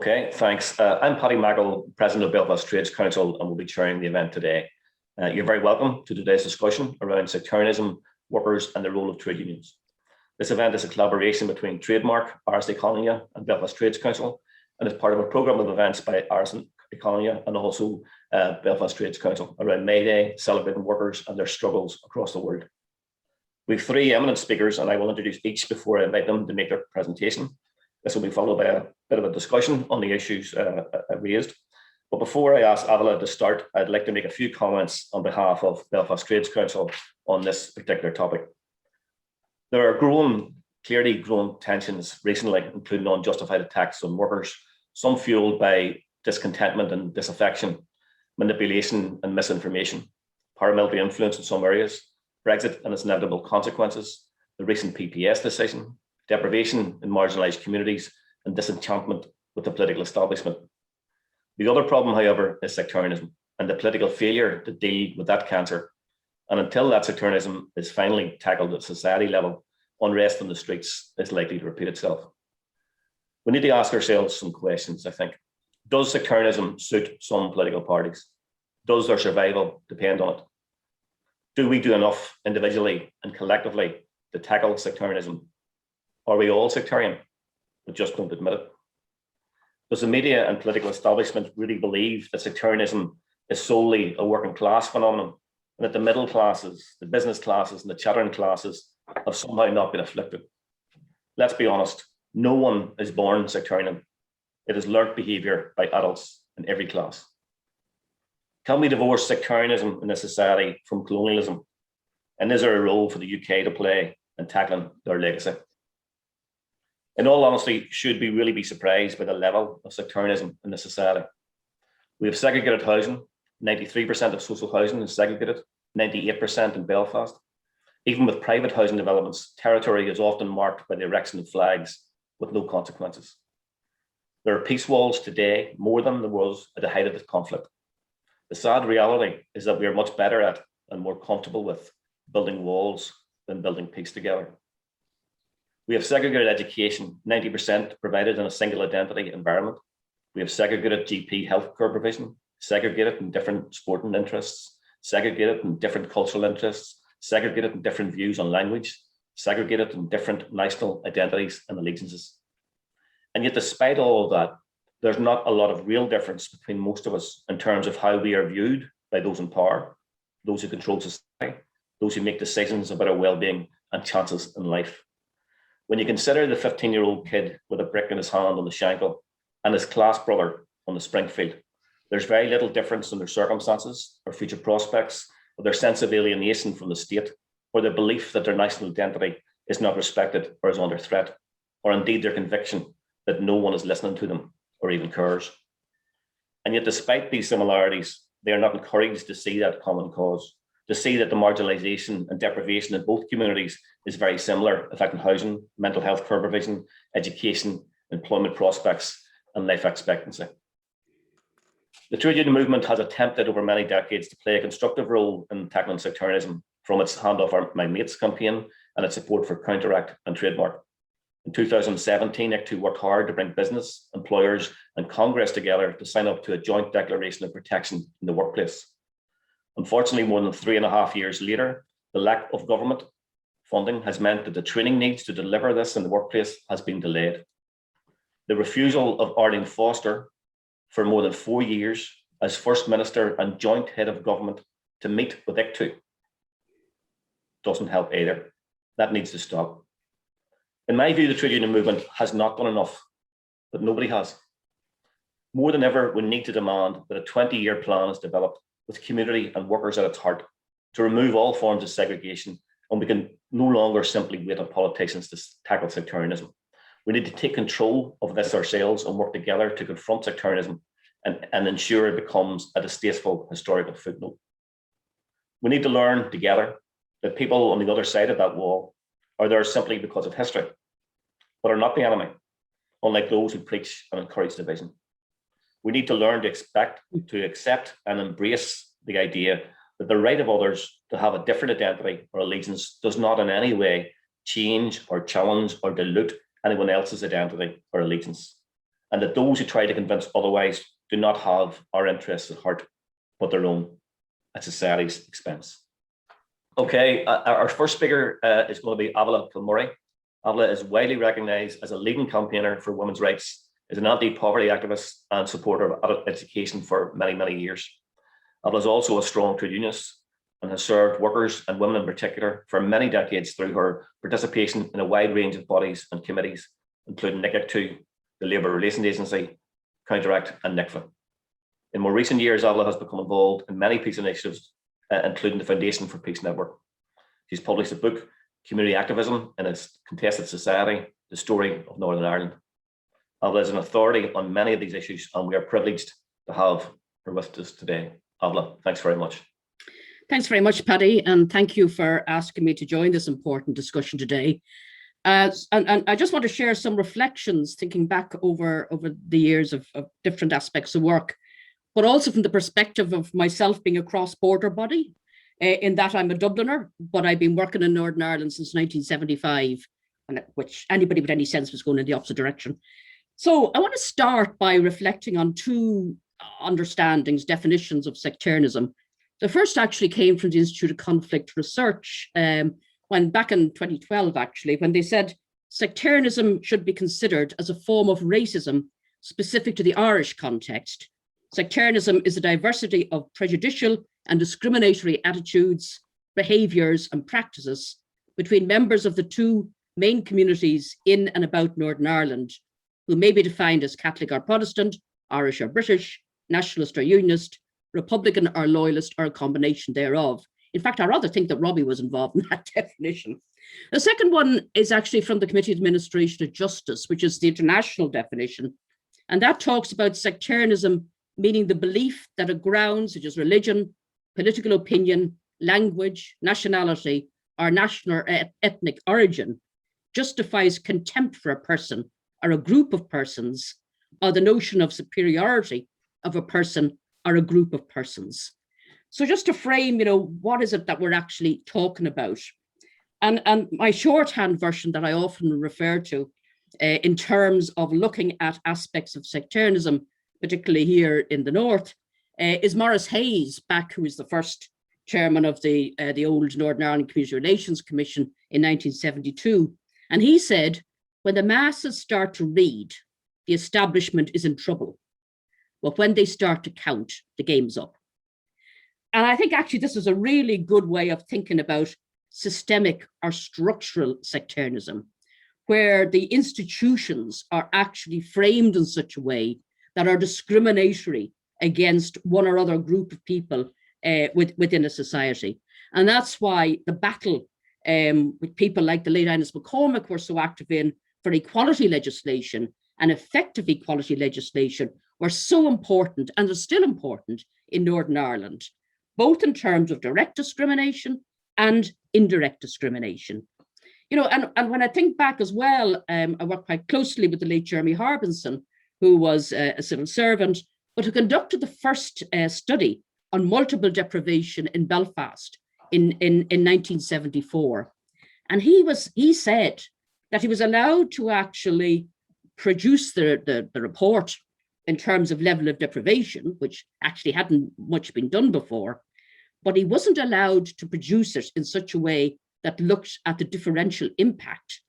Okay, thanks. I'm Paddy Mackle, President of Belfast Trades Council, and will be chairing the event today. You're very welcome to today's discussion around sectarianism, workers, and the role of trade unions. This event is a collaboration between Trademark, Áras Uí Chonghaile, and Belfast Trades Council, and is part of a programme of events by Áras Uí Chonghaile and also Belfast Trades Council around May Day, celebrating workers and their struggles across the world. We have three eminent speakers, and I will introduce each before I invite them to make their presentation. This will be followed by a bit of a discussion on the issues raised. But before I ask Avila to start, I'd like to make a few comments on behalf of Belfast Trades Council on this particular topic. There are clearly growing tensions recently, including unjustified attacks on workers, some fueled by discontentment and disaffection, manipulation and misinformation, paramilitary influence in some areas, Brexit and its inevitable consequences, the recent PPS decision, deprivation in marginalised communities, and disenchantment with the political establishment. The other problem, however, is sectarianism and the political failure to deal with that cancer. And until that sectarianism is finally tackled at society level, unrest on the streets is likely to repeat itself. We need to ask ourselves some questions, I think. Does sectarianism suit some political parties? Does their survival depend on it? Do we do enough individually and collectively to tackle sectarianism? Are we all sectarian, but just don't admit it? Does the media and political establishment really believe that sectarianism is solely a working class phenomenon, and that the middle classes, the business classes, and the chattering classes have somehow not been afflicted? Let's be honest, no one is born sectarian. It is learnt behaviour by adults in every class. Can we divorce sectarianism in a society from colonialism? And is there a role for the UK to play in tackling their legacy? In all honesty, should we really be surprised by the level of sectarianism in the society? We have segregated housing. 93% of social housing is segregated, 98% in Belfast. Even with private housing developments, territory is often marked by the erection of flags with no consequences. There are peace walls today, more than there was at the height of the conflict. The sad reality is that we are much better at and more comfortable with building walls than building peace together. We have segregated education, 90% provided in a single identity environment. We have segregated GP healthcare provision, segregated in different sporting interests, segregated in different cultural interests, segregated in different views on language, segregated in different national identities and allegiances. And yet, despite all of that, there's not a lot of real difference between most of us in terms of how we are viewed by those in power, those who control society, those who make decisions about our well-being and chances in life. When you consider the 15-year-old kid with a brick in his hand on the Shankill and his class brother on the Springfield, there's very little difference in their circumstances or future prospects, or their sense of alienation from the state, or their belief that their national identity is not respected or is under threat, or indeed their conviction that no one is listening to them or even cares. And yet, despite these similarities, they are not encouraged to see that common cause, to see that the marginalisation and deprivation in both communities is very similar, affecting housing, mental health care provision, education, employment prospects, and life expectancy. The trade union movement has attempted over many decades to play a constructive role in tackling sectarianism, from its Hand Off My Mates campaign and its support for Counteract and Trademark. In 2017, ICTU worked hard to bring business, employers, and Congress together to sign up to a joint declaration of protection in the workplace. Unfortunately, more than 3.5 years later, the lack of government funding has meant that the training needs to deliver this in the workplace has been delayed. The refusal of Arlene Foster for more than 4 years as First Minister and joint head of government to meet with ICTU doesn't help either. That needs to stop. In my view, the trade union movement has not done enough, but nobody has. More than ever, we need to demand that a 20-year plan is developed with community and workers at its heart to remove all forms of segregation, and we can no longer simply wait on politicians to tackle sectarianism. We need to take control of this ourselves and work together to confront sectarianism and ensure it becomes a distasteful historical footnote. We need to learn together that people on the other side of that wall are there simply because of history, but are not the enemy, unlike those who preach and encourage division. We need to learn to accept and embrace the idea that the right of others to have a different identity or allegiance does not in any way change or challenge or dilute anyone else's identity or allegiance. and that those who try to convince otherwise do not have our interests at heart, but their own, at society's expense. Okay, our first speaker is going to be Avala Kilmurray. Avala is widely recognised as a leading campaigner for women's rights, is an anti-poverty activist and supporter of adult education for many, many years. Avala is also a strong trade unionist and has served workers and women in particular for many decades through her participation in a wide range of bodies and committees, including NICIC2, the Labour Relations Agency, Counteract and NICFA. In more recent years, Avala has become involved in many peace initiatives, including the Foundation for Peace Network. She's published a book, Community Activism in its Contested Society, The Story of Northern Ireland. Avala is an authority on many of these issues, and we are privileged to have her with us today. Avala, thanks very much. Thanks very much, Paddy, and thank you for asking me to join this important discussion today. And I just want to share some reflections, thinking back over the years of different aspects of work, but also from the perspective of myself being a cross-border body, in that I'm a Dubliner, but I've been working in Northern Ireland since 1975, which anybody with any sense was going in the opposite direction. So I want to start by reflecting on two understandings, definitions of sectarianism. The first actually came from the Institute of Conflict Research, when back in 2012, actually, when they said sectarianism should be considered as a form of racism specific to the Irish context. Sectarianism is a diversity of prejudicial and discriminatory attitudes, behaviours and practices between members of the two main communities in and about Northern Ireland, who may be defined as Catholic or Protestant, Irish or British, nationalist or unionist, Republican or loyalist, or a combination thereof. In fact, I rather think that Robbie was involved in that definition. The second one is actually from the Committee of Administration of Justice, which is the international definition. And that talks about sectarianism, meaning the belief that a ground such as religion, political opinion, language, nationality, or national or ethnic origin justifies contempt for a person or a group of persons, or the notion of superiority of a person or a group of persons. So just to frame, what is it that we're actually talking about? And my shorthand version that I often refer to in terms of looking at aspects of sectarianism, particularly here in the North, is Maurice Hayes, who was the first chairman of the old Northern Ireland Community Relations Commission in 1972. And he said, when the masses start to read, the establishment is in trouble. But when they start to count, the game's up. And I think actually this is a really good way of thinking about systemic or structural sectarianism, where the institutions are actually framed in such a way that are discriminatory against one or other group of people within a society. And that's why the battle with people like the late Innes McCormick were so active in for equality legislation and effective equality legislation were so important, and are still important in Northern Ireland, both in terms of direct discrimination and indirect discrimination. And when I think back as well, I worked quite closely with the late Jeremy Harbinson, who was a civil servant, but who conducted the first study on multiple deprivation in Belfast in 1974. And he said that he was allowed to actually produce the report in terms of level of deprivation, which actually hadn't much been done before, but he wasn't allowed to produce it in such a way that looked at the differential impact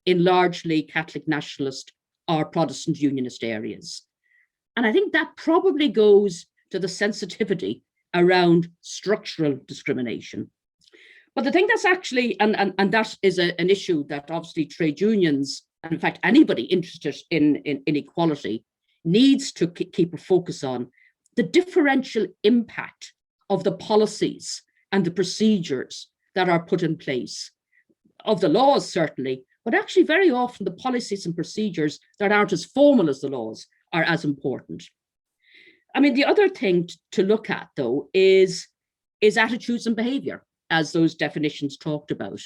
in largely Catholic nationalist or Protestant unionist areas. And I think that probably goes to the sensitivity around structural discrimination. But the thing that's actually, and that is an issue that obviously trade unions, and in fact anybody interested in equality, needs to keep a focus on, the differential impact of the policies and the procedures that are put in place, of the laws certainly, but actually very often the policies and procedures that aren't as formal as the laws are as important. I mean, the other thing to look at though is attitudes and behavior, as those definitions talked about.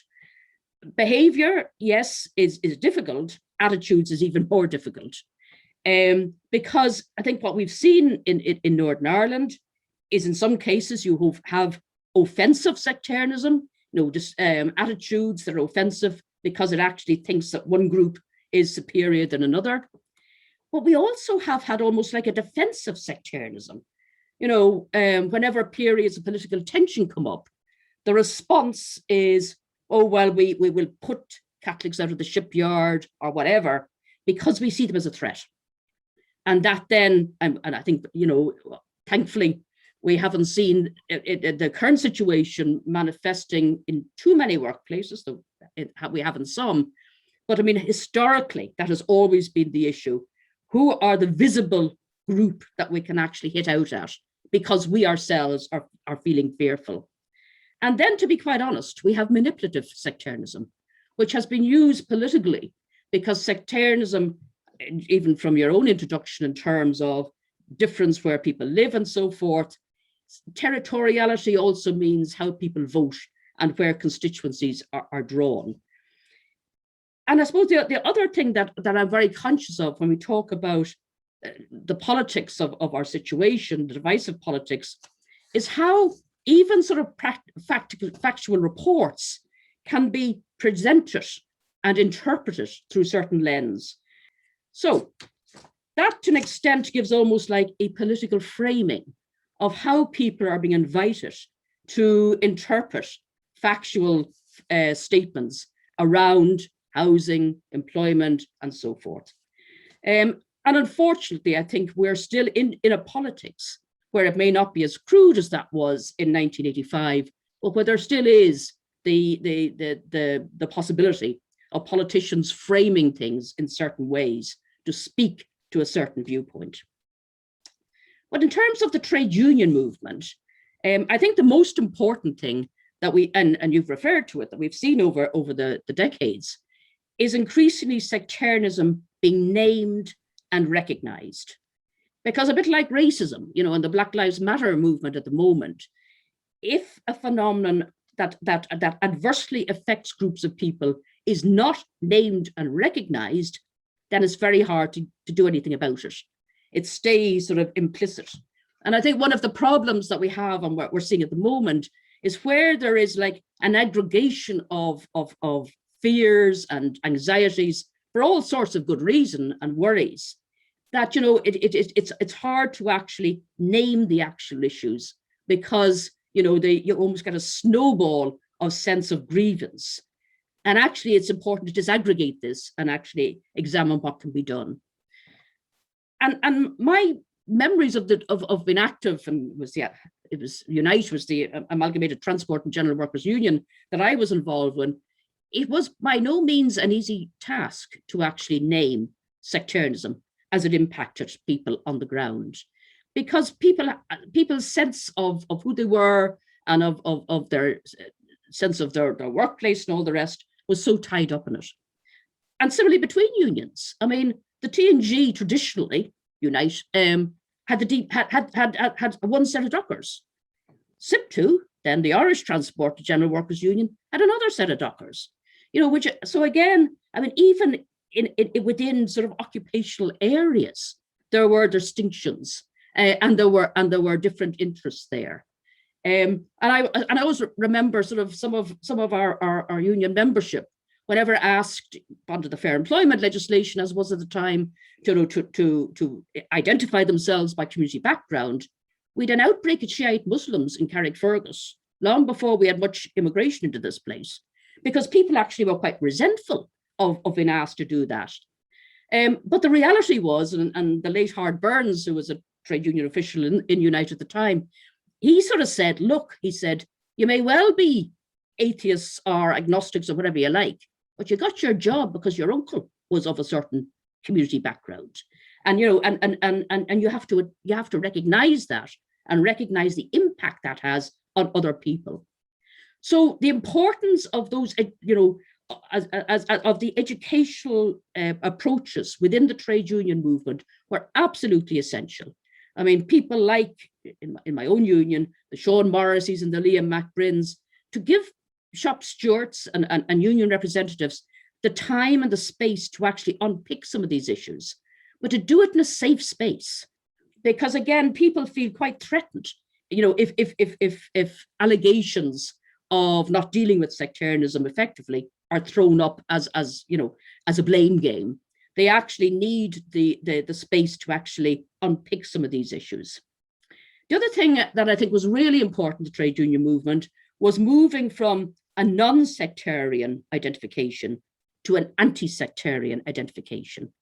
Behavior, yes, is difficult. Attitudes is even more difficult. Because I think what we've seen in Northern Ireland is in some cases you have offensive sectarianism, just attitudes that are offensive because it actually thinks that one group is superior than another. But we also have had almost like a defensive sectarianism. Whenever periods of political tension come up, the response is, oh, well, we will put Catholics out of the shipyard or whatever, because we see them as a threat. And that then, and I think, thankfully, we haven't seen the current situation manifesting in too many workplaces, though we have in some. But I mean, historically, that has always been the issue. Who are the visible group that we can actually hit out at, because we ourselves are feeling fearful? And then, to be quite honest, we have manipulative sectarianism, which has been used politically, because sectarianism, even from your own introduction in terms of difference where people live and so forth, territoriality also means how people vote and where constituencies are drawn. And I suppose the other thing that I'm very conscious of when we talk about the politics of our situation, the divisive politics, is how even sort of factual reports can be presented and interpreted through certain lens. So that, to an extent, gives almost like a political framing of how people are being invited to interpret factual statements around housing, employment, and so forth. And unfortunately, I think we're still in a politics where it may not be as crude as that was in 1985, but where there still is the possibility of politicians framing things in certain ways to speak to a certain viewpoint. But in terms of the trade union movement, I think the most important thing that we, and you've referred to it, that we've seen over the decades, is increasingly sectarianism being named and recognized. Because a bit like racism, in the Black Lives Matter movement at the moment, if a phenomenon that adversely affects groups of people is not named and recognized, then it's very hard to do anything about it. It stays sort of implicit. And I think one of the problems that we have and what we're seeing at the moment is where there is like an aggregation of fears and anxieties for all sorts of good reason and worries, that it's hard to actually name the actual issues, because you almost get a snowball of sense of grievance. And actually, it's important to disaggregate this and actually examine what can be done. And my memories of being active, and it was Unite, was the Amalgamated Transport and General Workers Union that I was involved in. It was by no means an easy task to actually name sectarianism as it impacted people on the ground, because people's sense of who they were and of their sense of their workplace and all the rest was so tied up in it. And similarly between unions, I mean, the T&G traditionally, Unite, had one set of dockers. SIP2, then the Irish Transport General Workers Union, had another set of dockers. Which, so again, I mean, even within sort of occupational areas, there were distinctions, and there were different interests there. And I always remember sort of some of our union membership, whenever asked under the fair employment legislation, as was at the time, to identify themselves by community background, we'd an outbreak of Shiite Muslims in Carrickfergus long before we had much immigration into this place, because people actually were quite resentful of being asked to do that. But the reality was, and the late Howard Burns, who was a trade union official in Unite at the time, he sort of said, look, he said, you may well be atheists or agnostics or whatever you like, but you got your job because your uncle was of a certain community background. And and you have to recognize that and recognize the impact that has on other people. So the importance of those, of the educational approaches within the trade union movement were absolutely essential. I mean, people like, in my own union, the Sean Morrisseys and the Liam McBrins, to give shop stewards and union representatives the time and the space to actually unpick some of these issues, but to do it in a safe space. Because again, people feel quite threatened, if allegations of not dealing with sectarianism effectively are thrown up as a blame game. they actually need the space to actually unpick some of these issues. The other thing that I think was really important to the trade union movement was moving from a non-sectarian identification to an anti-sectarian identification.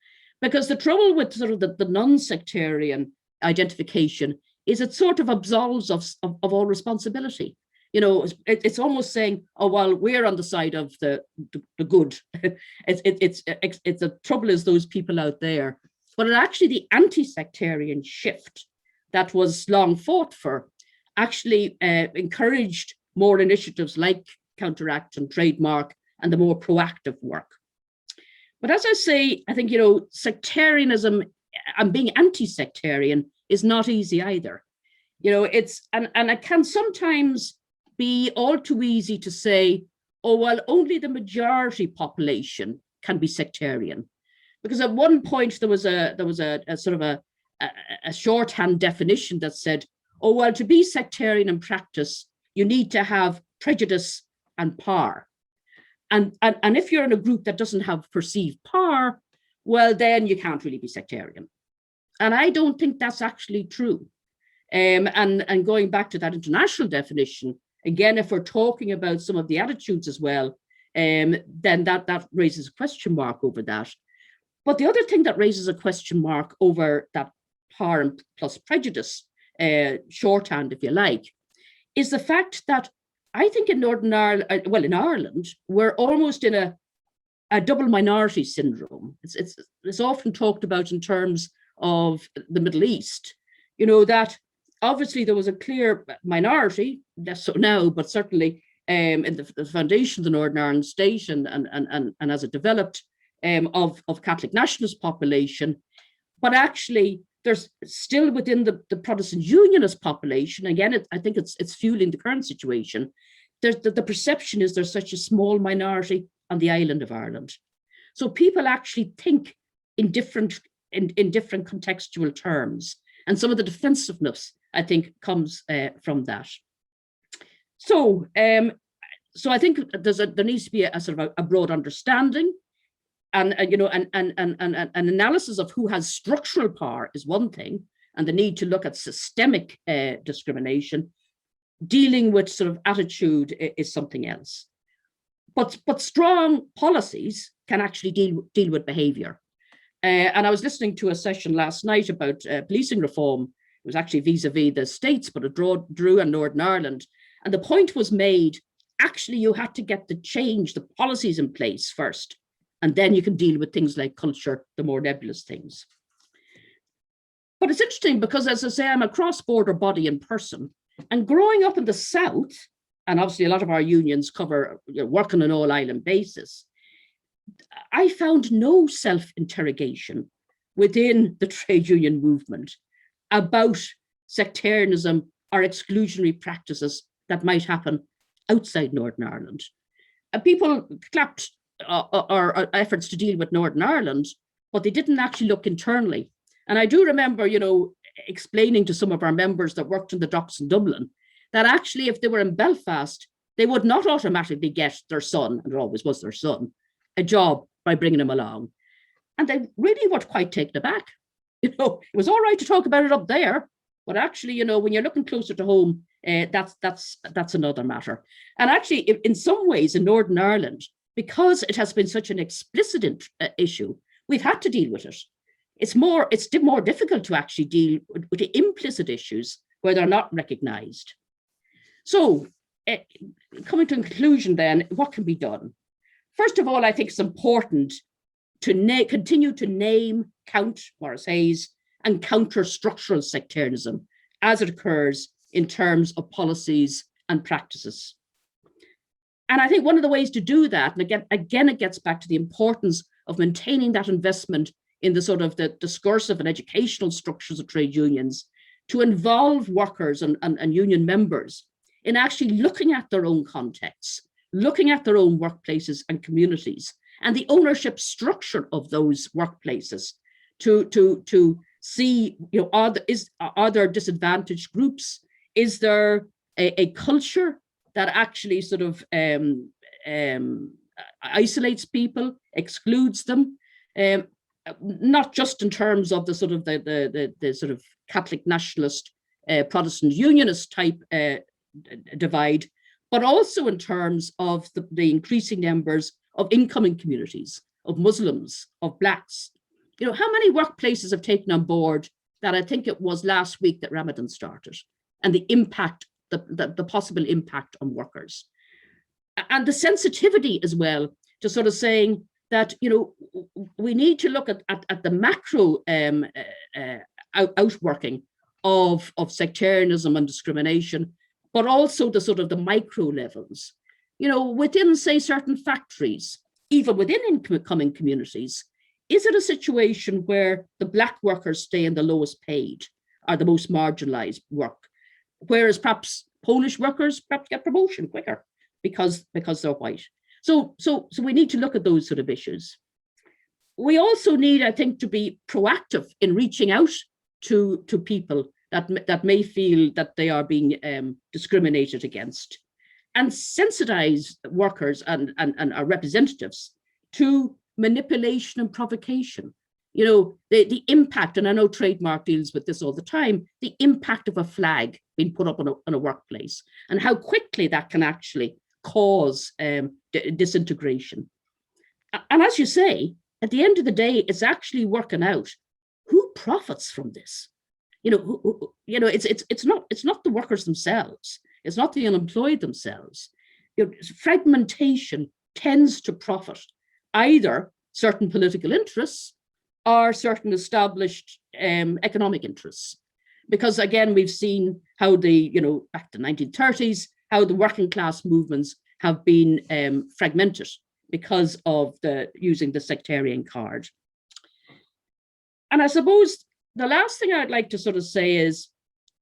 Because the trouble with sort of the non-sectarian identification is it sort of absolves of all responsibility. You know, it's almost saying, oh, well, we're on the side of the good. It's the trouble is those people out there. But actually the anti-sectarian shift that was long fought for actually encouraged more initiatives like Counteract and Trademark and the more proactive work. But as I say, I think, you know, sectarianism and being anti-sectarian is not easy either. You know, and it can sometimes be all too easy to say, oh, well, only the majority population can be sectarian. Because at one point there was a sort of a shorthand definition that said, oh, well, to be sectarian in practice, you need to have prejudice and power. And if you're in a group that doesn't have perceived power, well, then you can't really be sectarian. And I don't think that's actually true. And going back to that international definition, again, if we're talking about some of the attitudes as well, then that raises a question mark over that. But the other thing that raises a question mark over that power plus prejudice shorthand, if you like, is the fact that I think in Northern Ireland, well, in Ireland, we're almost in a double minority syndrome. It's often talked about in terms of the Middle East, you know, that obviously there was a clear minority, less so now, but certainly in the foundation of the Northern Ireland state and as it developed of Catholic nationalist population, but actually there's still within the Protestant Unionist population, again, I think it's fueling the current situation, the perception is there's such a small minority on the island of Ireland. So people actually think in different contextual terms. And some of the defensiveness, I think, comes from that. So I think there needs to be a sort of a broad understanding. And you know, an analysis of who has structural power is one thing, and the need to look at systemic discrimination. Dealing with sort of attitude is something else. But strong policies can actually deal with behaviour. And I was listening to a session last night about policing reform. It was actually vis-a-vis the States, but it drew on Northern Ireland. And the point was made, actually, you had to get the policies in place first. And then you can deal with things like culture, the more nebulous things. But it's interesting because, as I say, I'm a cross-border body in person. And growing up in the South, and obviously a lot of our unions cover work on an all-island basis, I found no self-interrogation within the trade union movement about sectarianism or exclusionary practices that might happen outside Northern Ireland. And people clapped our efforts to deal with Northern Ireland, but they didn't actually look internally. And I do remember, you know, explaining to some of our members that worked in the docks in Dublin that actually if they were in Belfast, they would not automatically get their son, and it always was their son, a job by bringing him along. And they really were quite taken aback. You know, it was all right to talk about it up there, but actually, you know, when you're looking closer to home, that's another matter. And actually, in some ways in Northern Ireland, because it has been such an explicit issue, we've had to deal with it. It's more difficult to actually deal with the implicit issues where they're not recognized. So coming to a conclusion then, what can be done? First of all, I think it's important to continue to name, count, Morris Hayes, and counter structural sectarianism as it occurs in terms of policies and practices. And I think one of the ways to do that, and again, it gets back to the importance of maintaining that investment in the sort of the discursive and educational structures of trade unions, to involve workers and union members in actually looking at their own contexts, looking at their own workplaces and communities, and the ownership structure of those workplaces to see, you know, are there disadvantaged groups? Is there a culture that actually sort of isolates people, excludes them? not just in terms of the sort of the sort of Catholic nationalist, Protestant unionist type divide, but also in terms of the increasing numbers of incoming communities, of Muslims, of Blacks. You know, how many workplaces have taken on board that? I think it was last week that Ramadan started, and the impact, the possible impact on workers. And the sensitivity as well to sort of saying that, you know, we need to look at the macro outworking of sectarianism and discrimination, but also the sort of the micro levels. You know, within, say, certain factories, even within incoming communities, is it a situation where the Black workers stay in the lowest paid, are the most marginalized work, whereas perhaps Polish workers perhaps get promotion quicker because they're white? So we need to look at those sort of issues. We also need, I think, to be proactive in reaching out to people that may feel that they are being discriminated against, and sensitize workers and our representatives to manipulation and provocation. You know, the impact, and I know Trademark deals with this all the time, the impact of a flag being put up on a workplace, and how quickly that can actually cause disintegration. And as you say, at the end of the day, it's actually working out who profits from this. You know, it's not the workers themselves. It's not the unemployed themselves. You know, fragmentation tends to profit either certain political interests or certain established economic interests. Because again, we've seen how back to the 1930s, how the working class movements have been fragmented because of using the sectarian card. And I suppose the last thing I'd like to sort of say is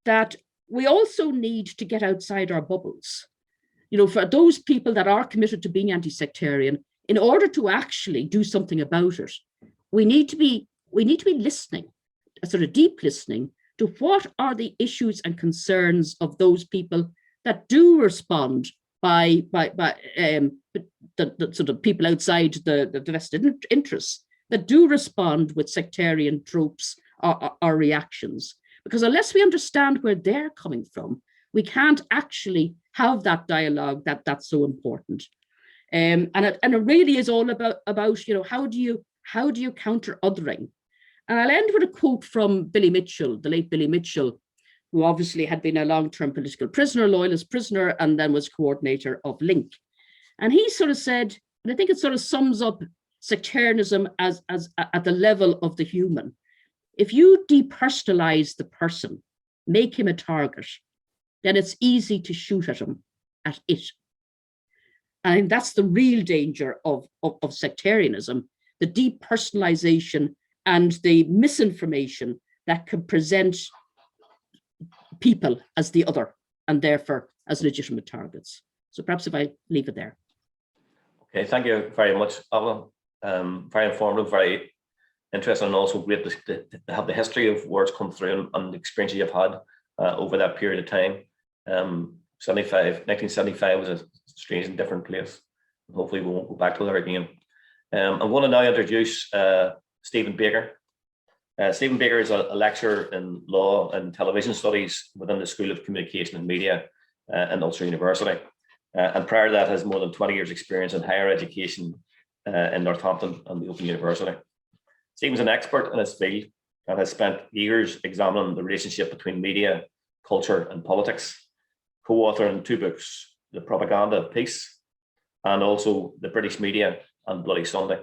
that we also need to get outside our bubbles. You know, for those people that are committed to being anti-sectarian, in order to actually do something about it, we need to be listening, a sort of deep listening to what are the issues and concerns of those people that do respond by the sort of people outside the vested interests, that do respond with sectarian tropes or reactions. Because unless we understand where they're coming from, we can't actually have that dialogue that's so important. And it really is all about how do you counter othering? And I'll end with a quote from Billy Mitchell, the late Billy Mitchell, who obviously had been a long-term political prisoner, loyalist prisoner, and then was coordinator of Link. And he sort of said, and I think it sort of sums up sectarianism as at the level of the human. If you depersonalize the person, make him a target, then it's easy to shoot at him, at it. And that's the real danger of sectarianism, the depersonalization and the misinformation that could present people as the other and therefore as legitimate targets. So perhaps if I leave it there. Okay, thank you very much, Alan. Very informative, very interesting, and also great to have the history of where it's come through and the experiences you've had over that period of time. 1975 was a strange and different place. Hopefully we won't go back to there again. I'm going to now introduce Stephen Baker. Stephen Baker is a lecturer in law and television studies within the School of Communication and Media in Ulster University. And prior to that has more than 20 years experience in higher education in Northampton and the Open University. Stephen's an expert in his field and has spent years examining the relationship between media, culture and politics, co-authoring 2 books, The Propaganda of Peace and also The British Media and Bloody Sunday,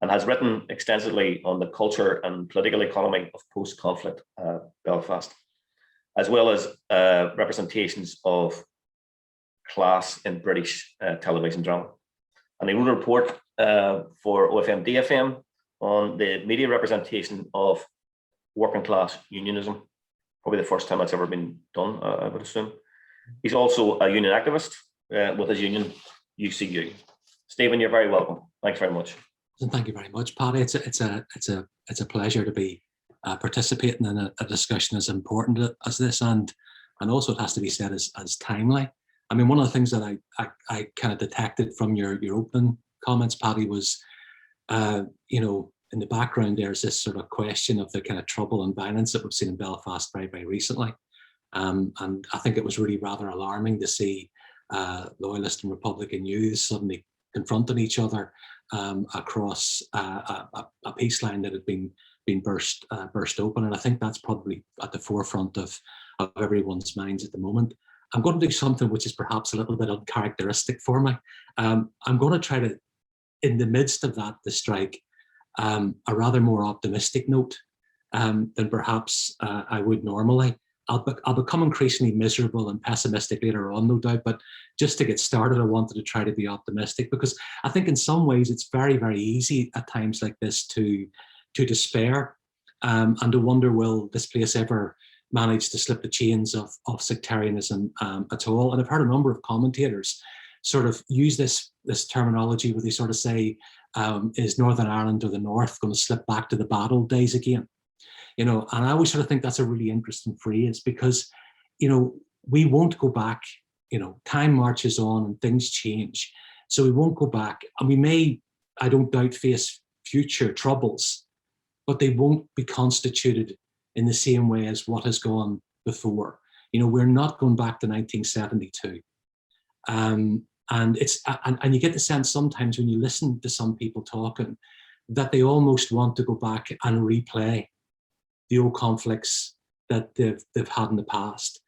and has written extensively on the culture and political economy of post-conflict Belfast, as well as representations of class in British television drama. And he wrote a report for OFM-DFM on the media representation of working class unionism, probably the first time that's ever been done, I would assume. He's also a union activist with his union, UCU. Stephen, you're very welcome. Thanks very much. Thank you very much, Paddy. It's a pleasure to be participating in a discussion as important as this, and also it has to be said as timely. I mean, one of the things that I kind of detected from your opening comments, Paddy, was in the background, there's this sort of question of the kind of trouble and violence that we've seen in Belfast very, very recently. And I think it was really rather alarming to see Loyalist and Republican youths suddenly confronting each other across a peace line that had been burst open. And I think that's probably at the forefront of everyone's minds at the moment. I'm going to do something which is perhaps a little bit uncharacteristic for me. I'm going to try to, in the midst of that, to strike a rather more optimistic note than perhaps I would normally. I'll become increasingly miserable and pessimistic later on, no doubt, but just to get started, I wanted to try to be optimistic, because I think in some ways it's very, very easy at times like this to despair and to wonder, will this place ever manage to slip the chains of sectarianism at all? And I've heard a number of commentators sort of use this terminology where they sort of say, is Northern Ireland or the North going to slip back to the bad old days again? You know, and I always sort of think that's a really interesting phrase, because, you know, we won't go back. You know, time marches on and things change. So we won't go back, and we may, I don't doubt, face future troubles, but they won't be constituted in the same way as what has gone before. You know, we're not going back to 1972. And you get the sense sometimes when you listen to some people talking that they almost want to go back and replay the old conflicts that they've had in the past.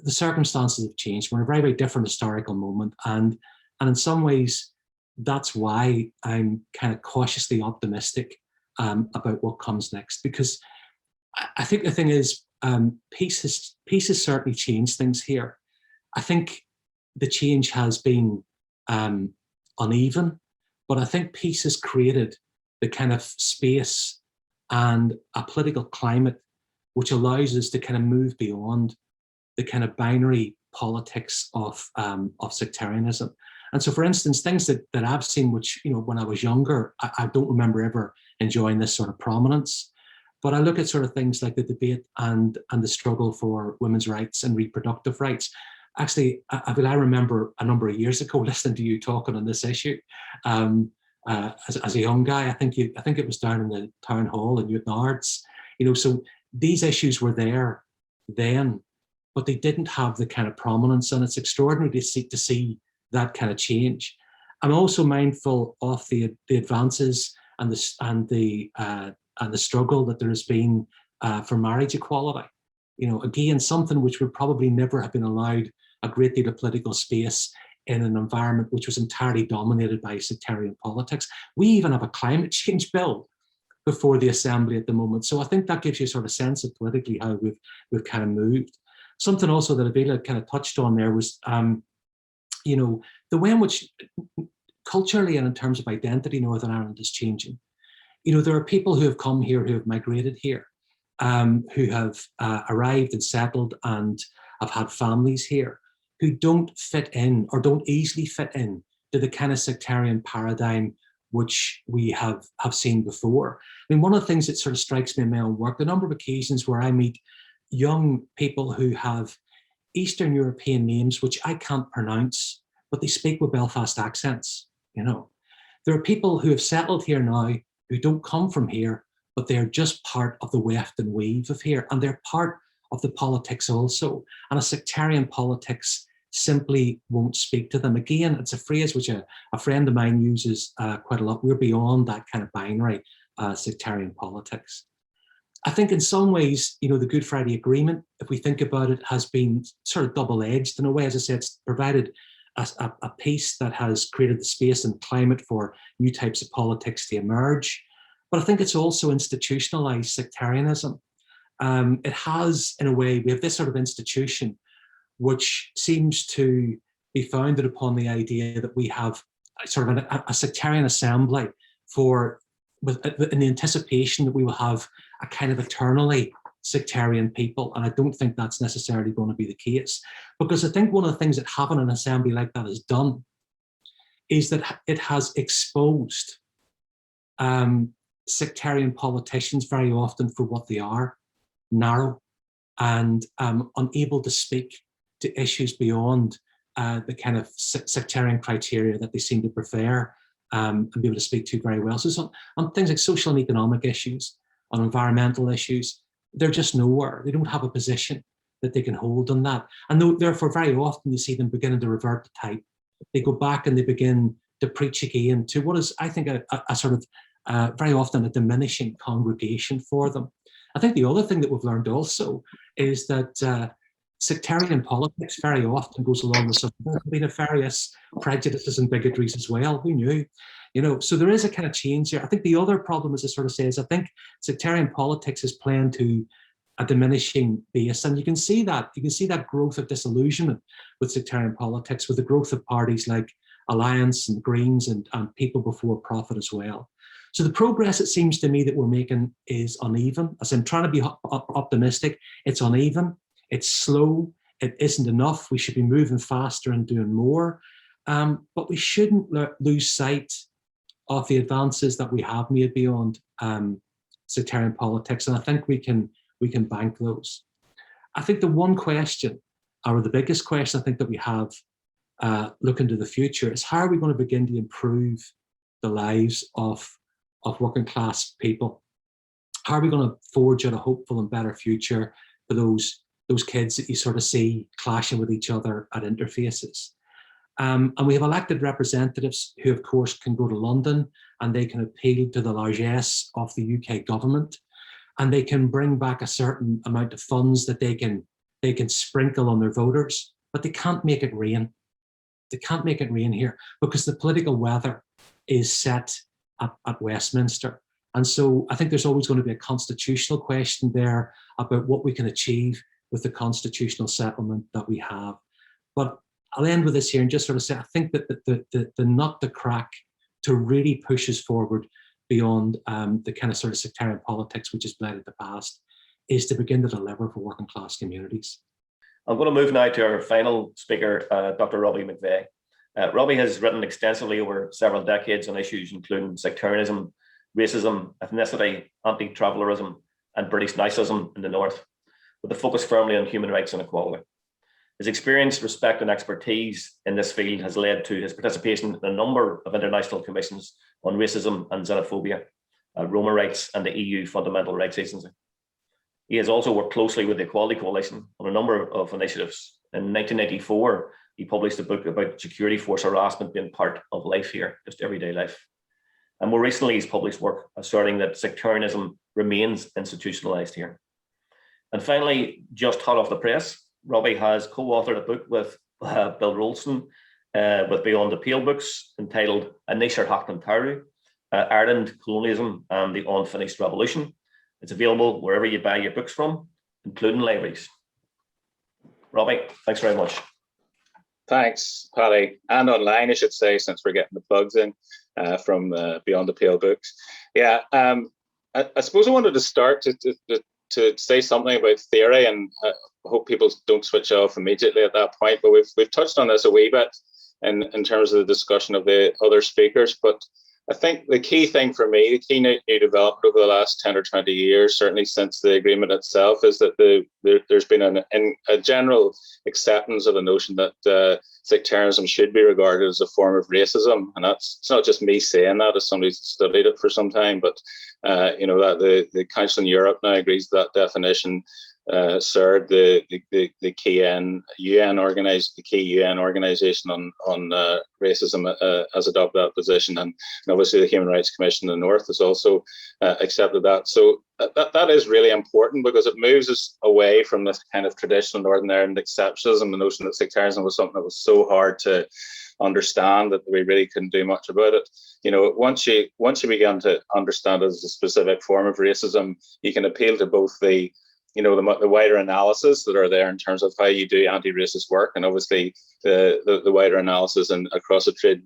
The circumstances have changed. We're in a very, very different historical moment. And in some ways, that's why I'm kind of cautiously optimistic about what comes next. Because I think the thing is, peace has certainly changed things here. I think the change has been uneven, but I think peace has created the kind of space and a political climate which allows us to kind of move beyond the kind of binary politics of sectarianism. And so, for instance, things that I've seen, which, you know, when I was younger, I don't remember ever enjoying this sort of prominence. But I look at sort of things like the debate and the struggle for women's rights and reproductive rights. Actually, I remember a number of years ago listening to you talking on this issue. As a young guy, I think it was down in the town hall in Newton Ards. You know, so these issues were there then, but they didn't have the kind of prominence, and it's extraordinary to see that kind of change. I'm also mindful of the advances and the struggle that there has been for marriage equality. You know, again, something which would probably never have been allowed a great deal of political space in an environment which was entirely dominated by sectarian politics. We even have a climate change bill before the Assembly at the moment. So I think that gives you a sort of sense of politically how we've kind of moved. Something also that Avila kind of touched on there was, you know, the way in which culturally and in terms of identity Northern Ireland is changing. You know, there are people who have come here, who have migrated here, who have arrived and settled and have had families here, who don't fit in or don't easily fit in to the kind of sectarian paradigm which we have seen before. I mean, one of the things that sort of strikes me in my own work, the number of occasions where I meet young people who have Eastern European names, which I can't pronounce, but they speak with Belfast accents, you know. There are people who have settled here now who don't come from here, but they're just part of the weft and weave of here, and they're part of the politics also. And a sectarian politics simply won't speak to them. Again, it's a phrase which a friend of mine uses quite a lot. We're beyond that kind of binary sectarian politics. I think in some ways, you know, the Good Friday Agreement, if we think about it, has been sort of double-edged in a way. As I said, it's provided a peace that has created the space and climate for new types of politics to emerge. But I think it's also institutionalized sectarianism. It has, in a way, we have this sort of institution which seems to be founded upon the idea that we have sort of a sectarian assembly in the anticipation that we will have a kind of eternally sectarian people. And I don't think that's necessarily going to be the case, because I think one of the things that having an assembly like that has done is that it has exposed sectarian politicians very often for what they are: narrow and unable to speak to issues beyond the kind of sectarian criteria that they seem to prefer and be able to speak to very well. So on things like social and economic issues, on environmental issues, they're just nowhere. They don't have a position that they can hold on that. And therefore, very often you see them beginning to revert to type. They go back and they begin to preach again to what is, I think, a sort of very often a diminishing congregation for them. I think the other thing that we've learned also is that sectarian politics very often goes along with some nefarious prejudices and bigotries as well. Who knew? You know, so there is a kind of change here. I think the other problem, as I sort of say, is I think sectarian politics is playing to a diminishing base, and you can see that. You can see that growth of disillusionment with sectarian politics, with the growth of parties like Alliance and Greens and People Before Profit as well. So the progress, it seems to me, that we're making is uneven. As I'm trying to be optimistic, it's uneven, it's slow, it isn't enough. We should be moving faster and doing more. But we shouldn't lose sight of the advances that we have made beyond sectarian politics. And I think we can bank those. I think the one question, or the biggest question I think that we have looking to the future, is how are we going to begin to improve the lives of working class people? How are we going to forge out a hopeful and better future for those kids that you sort of see clashing with each other at interfaces? And we have elected representatives who, of course, can go to London and they can appeal to the largesse of the UK government, and they can bring back a certain amount of funds that they can sprinkle on their voters, but they can't make it rain. They can't make it rain here because the political weather is set at Westminster. And so I think there's always going to be a constitutional question there about what we can achieve with the constitutional settlement that we have. But I'll end with this here and just sort of say, I think that the nut to crack to really push us forward beyond the kind of sort of sectarian politics which has bled the past is to begin to deliver for working class communities. I'm going to move now to our final speaker, Dr. Robbie McVeigh. Robbie has written extensively over several decades on issues including sectarianism, racism, ethnicity, anti-travellerism, and British nationalism in the North, with a focus firmly on human rights and equality. His experience, respect, and expertise in this field has led to his participation in a number of international commissions on racism and xenophobia, Roma rights, and the EU Fundamental Rights Agency. He has also worked closely with the Equality Coalition on a number of initiatives. In 1994, he published a book about security force harassment being part of life here, just everyday life. And more recently, he's published work asserting that sectarianism remains institutionalized here. And finally, just hot off the press, Robbie has co-authored a book with Bill Rolston with Beyond the Pale books entitled Anisher Hackman Taru, Ireland, Colonialism and the Unfinished Revolution. It's available wherever you buy your books from, including libraries. Robbie, thanks very much. Thanks, Paddy. And online, I should say, since we're getting the plugs in from Beyond the Pale books. Yeah, I suppose I wanted to start to say something about theory, and I hope people don't switch off immediately at that point, but we've touched on this a wee bit in terms of the discussion of the other speakers. But I think the key thing for me, the key new development over the last 10 or 20 years, certainly since the agreement itself, is that there's been a general acceptance of the notion that sectarianism should be regarded as a form of racism. And it's not just me saying that as somebody who's studied it for some time, but that the Council in Europe now agrees that definition. CERD, the key UN organization on racism, has adopted that position, and obviously the Human Rights Commission in the North has also accepted that. So that is really important because it moves us away from this kind of traditional Northern Ireland exceptionalism, the notion that sectarianism was something that was so hard to understand that we really couldn't do much about it. Once you begin to understand it as a specific form of racism, you can appeal to both the wider analysis that are there in terms of how you do anti-racist work, and obviously the wider analysis and across the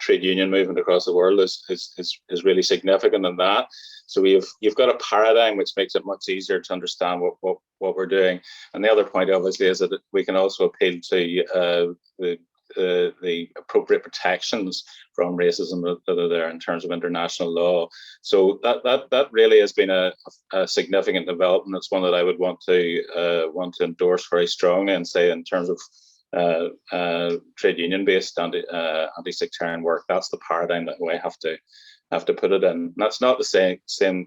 trade union movement across the world is really significant in that. So you've got a paradigm which makes it much easier to understand what we're doing. And the other point obviously is that we can also appeal to the appropriate protections from racism that are there in terms of international law. So that really has been a significant development. It's one that I would want to endorse very strongly and say in terms of trade union based anti-sectarian work. That's the paradigm that we have to put it in. And that's not the same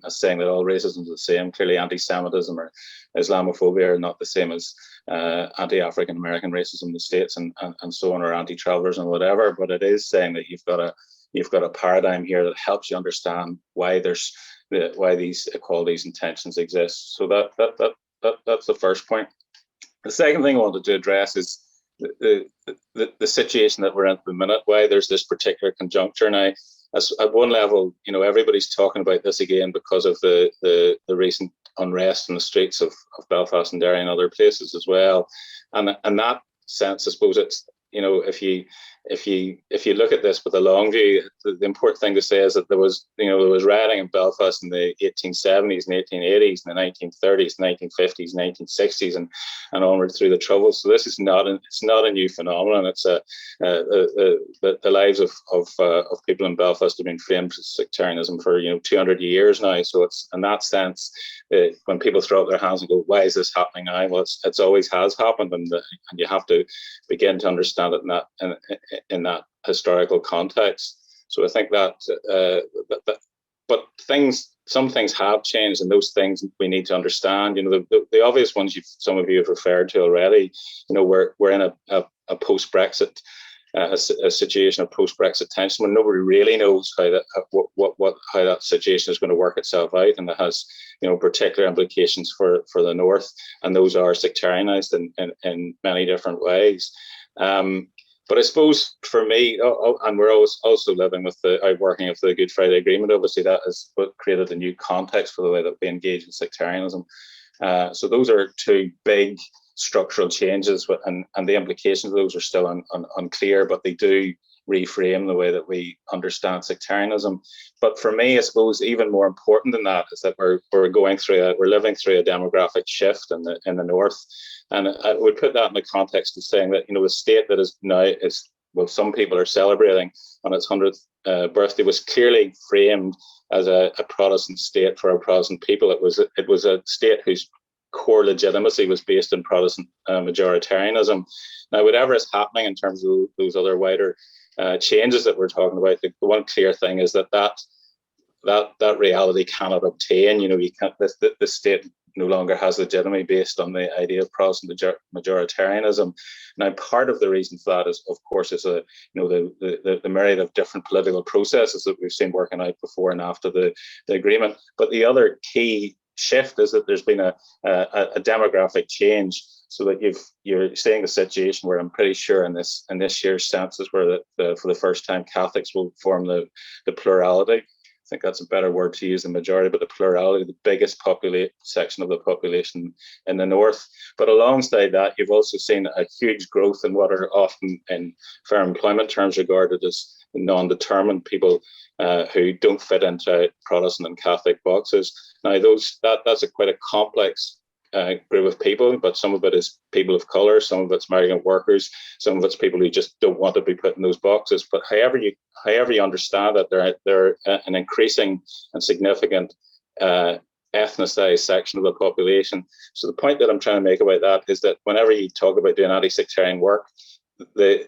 as saying that all racism is the same. Clearly, anti-Semitism or Islamophobia are not the same as anti-African American racism in the States and so on, or anti-travelers and whatever. But it is saying that you've got a paradigm here that helps you understand why these equalities and tensions exist. So that's the first point. The second thing I wanted to address is the situation that we're in at the minute, why there's this particular conjuncture now. At one level, everybody's talking about this again because of the recent unrest in the streets of Belfast and Derry and other places as well. And in that sense, I suppose it's, if you look at this with a long view, the important thing to say is that there was rioting in Belfast in the 1870s and 1880s and the 1930s, 1950s, 1960s, and onward through the Troubles. So this is not a new phenomenon. It's the lives of people in Belfast have been framed as sectarianism for 200 years now. So it's in that sense, when people throw up their hands and go, "Why is this happening now?" Well, it's always has happened, and you have to begin to understand it in that historical context. So I think but some things have changed, and those things we need to understand. The obvious ones some of you have referred to already. We're in a post-Brexit a situation of post-Brexit tension when nobody really knows how that situation is going to work itself out, and that has particular implications for the North, and those are sectarianized in many different ways. But I suppose for me, and we're also living with the outworking of the Good Friday Agreement, obviously that is what created a new context for the way that we engage in sectarianism. So those are two big structural changes, and the implications of those are still unclear, but they do reframe the way that we understand sectarianism. But for me, I suppose even more important than that is that we're living through a demographic shift in the North. And I would put that in the context of saying that, the state that is now some people are celebrating on its 100th birthday was clearly framed as a Protestant state for our Protestant people. It was a state whose core legitimacy was based in Protestant majoritarianism. Now, whatever is happening in terms of those other wider changes that we're talking about, the one clear thing is that reality cannot obtain. You can't. The state no longer has legitimacy based on the idea of Protestant majoritarianism. Now, part of the reason for that is, of course, the myriad of different political processes that we've seen working out before and after the agreement. But the other key shift is that there's been a demographic change, so that you're seeing a situation where I'm pretty sure in this year's census, where for the first time Catholics will form the plurality. I think that's a better word to use than majority, but the plurality, the biggest section of the population in the North. But alongside that, you've also seen a huge growth in what are often in fair employment terms regarded as non-determined people who don't fit into Protestant and Catholic boxes. Now, that's quite a complex group of people, but some of it is people of colour, some of it's migrant workers, some of it's people who just don't want to be put in those boxes. But however you understand it, they're an increasing and significant ethnicized section of the population. So the point that I'm trying to make about that is that whenever you talk about doing anti-sectarian work, the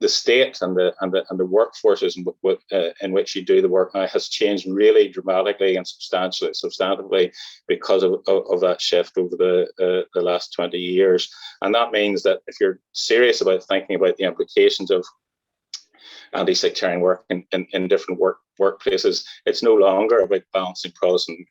state and the workforces in which you do the work now has changed really dramatically and substantively because of that shift over the last 20 years. And that means that if you're serious about thinking about the implications of anti-sectarian work in different workplaces, it's no longer about balancing Protestant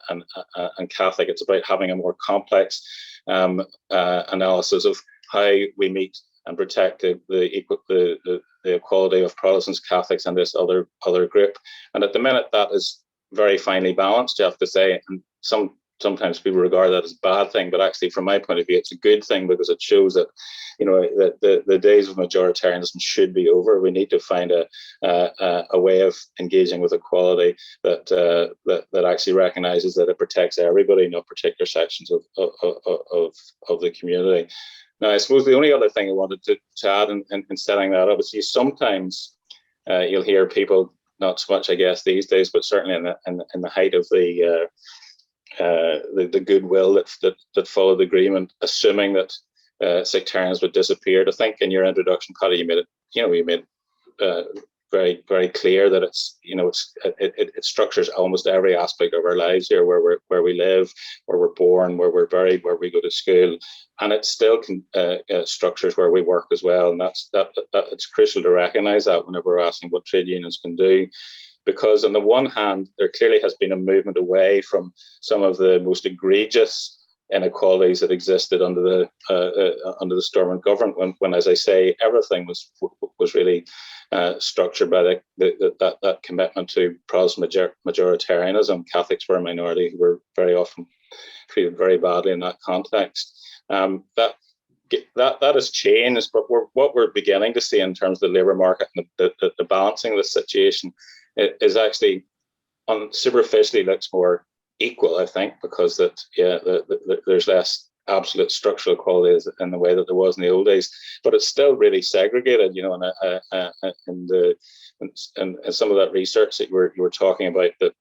and Catholic. It's about having a more complex analysis of how we meet and protect the equality of Protestants, Catholics, and this other group. And at the minute, that is very finely balanced, you have to say. And sometimes people regard that as a bad thing, but actually, from my point of view, it's a good thing, because it shows that that the days of majoritarianism should be over. We need to find a way of engaging with equality that actually recognises that it protects everybody, not particular sections of the community. Now, I suppose the only other thing I wanted to add in setting that up is sometimes you'll hear people, not so much I guess these days, but certainly in the height of the goodwill that followed the agreement, assuming that sectarians would disappear. I think in your introduction, Paddy, you made it very, very clear that it structures almost every aspect of our lives here, where we live, where we're born, where we're buried, where we go to school, and it still structures where we work as well. And it's crucial to recognise that whenever we're asking what trade unions can do. Because on the one hand, there clearly has been a movement away from some of the most egregious inequalities that existed under the Stormont government, when, as I say, everything was really structured by that commitment to Protestant majoritarianism. Catholics were a minority who were very often treated very badly in that context. That has changed, but what we're beginning to see in terms of the labour market and the balancing of the situation is actually, superficially, looks more equal, I think, because there's less absolute structural equality in the way that there was in the old days, but it's still really segregated, and some of that research that you were talking about that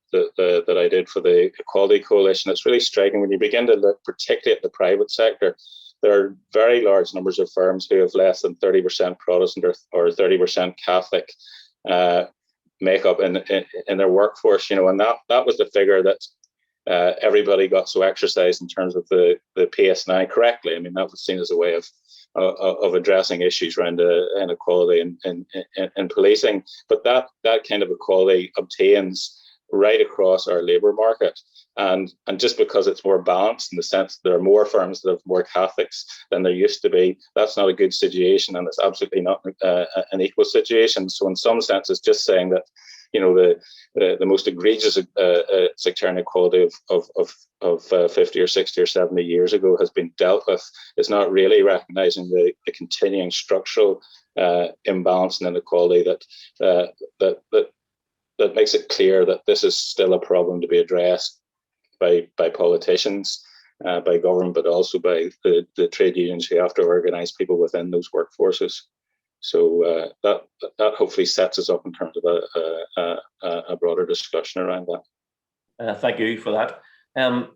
I did for the Equality Coalition. It's really striking when you begin to look particularly at the private sector. There are very large numbers of firms who have less than 30% Protestant or 30% Catholic makeup in their workforce, and that was the figure that everybody got so exercised in terms of the PSNI correctly. I mean, that was seen as a way of addressing issues around inequality in policing. But that kind of equality obtains right across our labour market. And just because it's more balanced in the sense that there are more firms that have more Catholics than there used to be, that's not a good situation, and it's absolutely not an equal situation. So in some sense, it's just saying that the most egregious sectarian equality of 50 or 60 or 70 years ago has been dealt with. It's not really recognising the continuing structural imbalance and inequality that makes it clear that this is still a problem to be addressed by politicians, by government, but also by the trade unions who have to organise people within those workforces. So that hopefully sets us up in terms of a broader discussion around that. Thank you for that.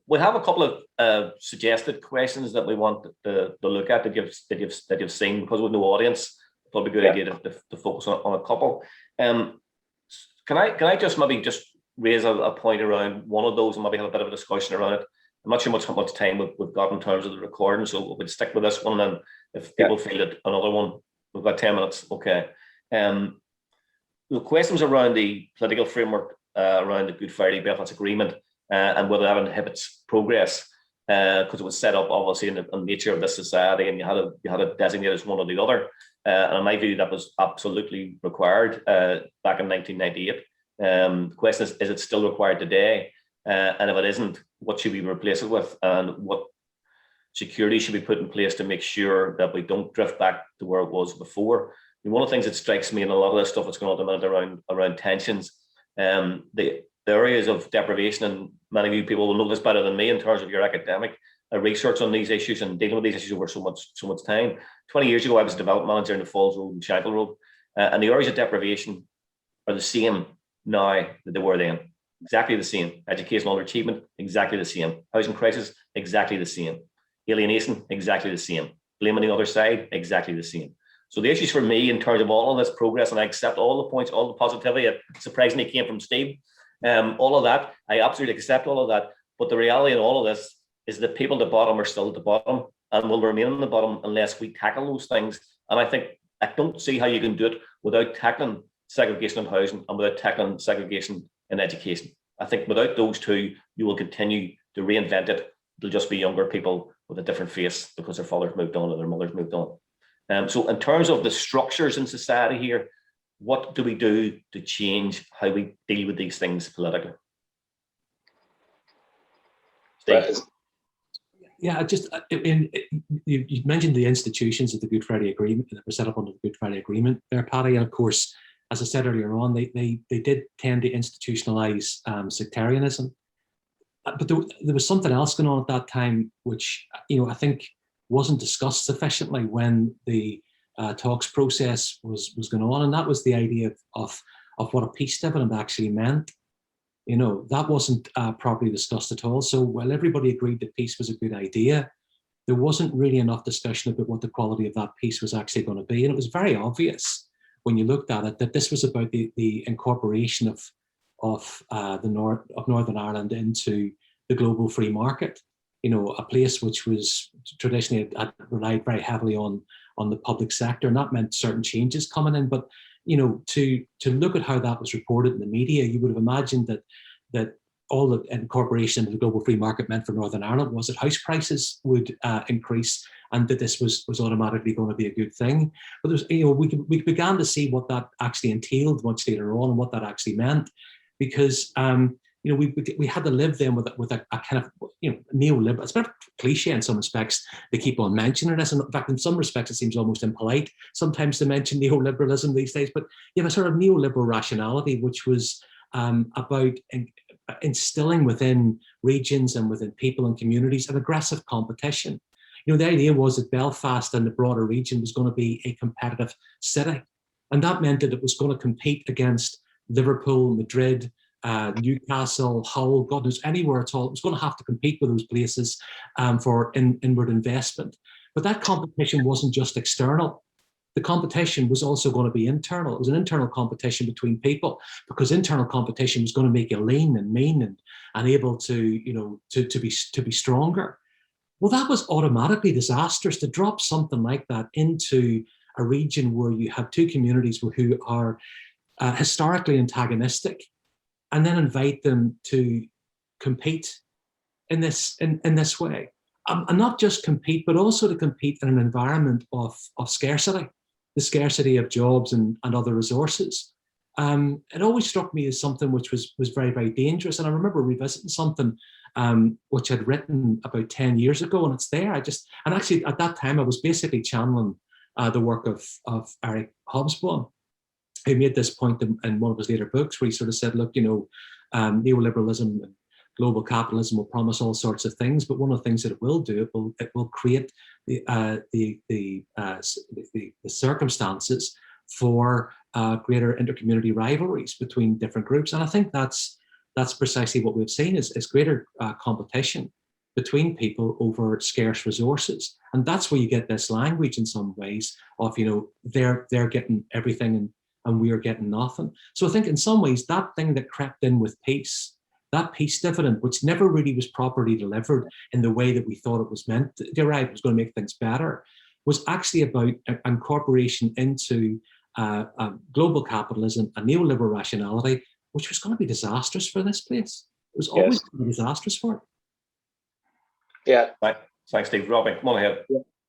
We have a couple of suggested questions that we want to look at that you've seen, because with no audience, probably a good idea to focus on a couple. Can I just maybe raise a point around one of those and maybe have a bit of a discussion around it? I'm not sure how much time we've got in terms of the recording, so we'll stick with this one, and if people feel that another one, we've got 10 minutes. Okay. The questions around the political framework around the Good Friday Belfast Agreement and whether that inhibits progress, because it was set up obviously in the nature of this society, and you had to designate as one or the other. And in my view, that was absolutely required back in 1998. The question is it still required today? And if it isn't, what should we replace it with? And what security should be put in place to make sure that we don't drift back to where it was before? And one of the things that strikes me in a lot of this stuff that's going on at the minute around tensions, the areas of deprivation, and many of you people will know this better than me in terms of your academic research on these issues and dealing with these issues over so much time. 20 years ago, I was a development manager in the Falls Road and Shankill Road, and the areas of deprivation are the same now that they were then. Exactly the same. Educational underachievement, exactly the same. Housing crisis, exactly the same. Alienation, exactly the same. Blaming the other side, exactly the same. So the issues for me in terms of all of this progress, and I accept all the points, all the positivity, it surprisingly came from Steve, all of that, I absolutely accept all of that. But the reality in all of this is that people at the bottom are still at the bottom and will remain on the bottom unless we tackle those things. And I don't see how you can do it without tackling segregation in housing and without tackling segregation in education. I think without those two, you will continue to reinvent it. It'll just be younger people with a different face because their fathers moved on or their mothers moved on. So in terms of the structures in society here, what do we do to change how we deal with these things politically? Steve? Yeah, you mentioned the institutions of the Good Friday Agreement that were set up under the Good Friday Agreement there, Paddy, and of course, as I said earlier on, they did tend to institutionalize sectarianism. But there was something else going on at that time, which I think wasn't discussed sufficiently when the talks process was going on, and that was the idea of what a peace dividend actually meant. That wasn't properly discussed at all. So while everybody agreed that peace was a good idea, there wasn't really enough discussion about what the quality of that peace was actually going to be. And it was very obvious when you looked at it that this was about the incorporation of Northern Ireland into the global free market. You know, a place which was traditionally had relied very heavily on the public sector, and that meant certain changes coming in. But you know, to look at how that was reported in the media, you would have imagined that all the incorporation into the global free market meant for Northern Ireland was that house prices would increase, and that this was automatically going to be a good thing. But there's, you know, we began to see what that actually entailed much later on, and what that actually meant, because you know, we had to live then with a kind of, you know, neoliberal. It's a bit cliche in some respects. They keep on mentioning this, and in fact, in some respects, it seems almost impolite sometimes to mention neoliberalism these days. But you have a sort of neoliberal rationality, which was about instilling within regions and within people and communities an aggressive competition. You know, the idea was that Belfast and the broader region was going to be a competitive city, and that meant that it was going to compete against Liverpool, Madrid, Newcastle, Hull, God knows, anywhere at all. It was going to have to compete with those places for inward investment. But that competition wasn't just external. The competition was also going to be internal. It was an internal competition between people, because internal competition was going to make you lean and mean and able to, you know, to be stronger. Well, that was automatically disastrous. To drop something like that into a region where you have two communities who are historically antagonistic, and then invite them to compete in this way, and not just compete, but also to compete in an environment of scarcity, the scarcity of jobs and other resources. It always struck me as something which was very, very dangerous. And I remember revisiting something which I'd written about 10 years ago, and it's there. And actually at that time I was basically channeling the work of Eric Hobsbawm, who made this point in one of his later books, where he sort of said, look, you know, neoliberalism and global capitalism will promise all sorts of things, but one of the things that it will do, it will create the circumstances for greater intercommunity rivalries between different groups. And I think that's precisely what we've seen is greater competition between people over scarce resources. And that's where you get this language in some ways of, you know, they're getting everything and we are getting nothing. So I think in some ways that thing that crept in with peace, that peace dividend, which never really was properly delivered in the way that we thought it was meant to arrive, it was going to make things better, was actually about incorporation into global capitalism, a neoliberal rationality, which was going to be disastrous for this place. It was always going to be disastrous for it. Yeah. Thanks, Steve. Robbie, come on ahead.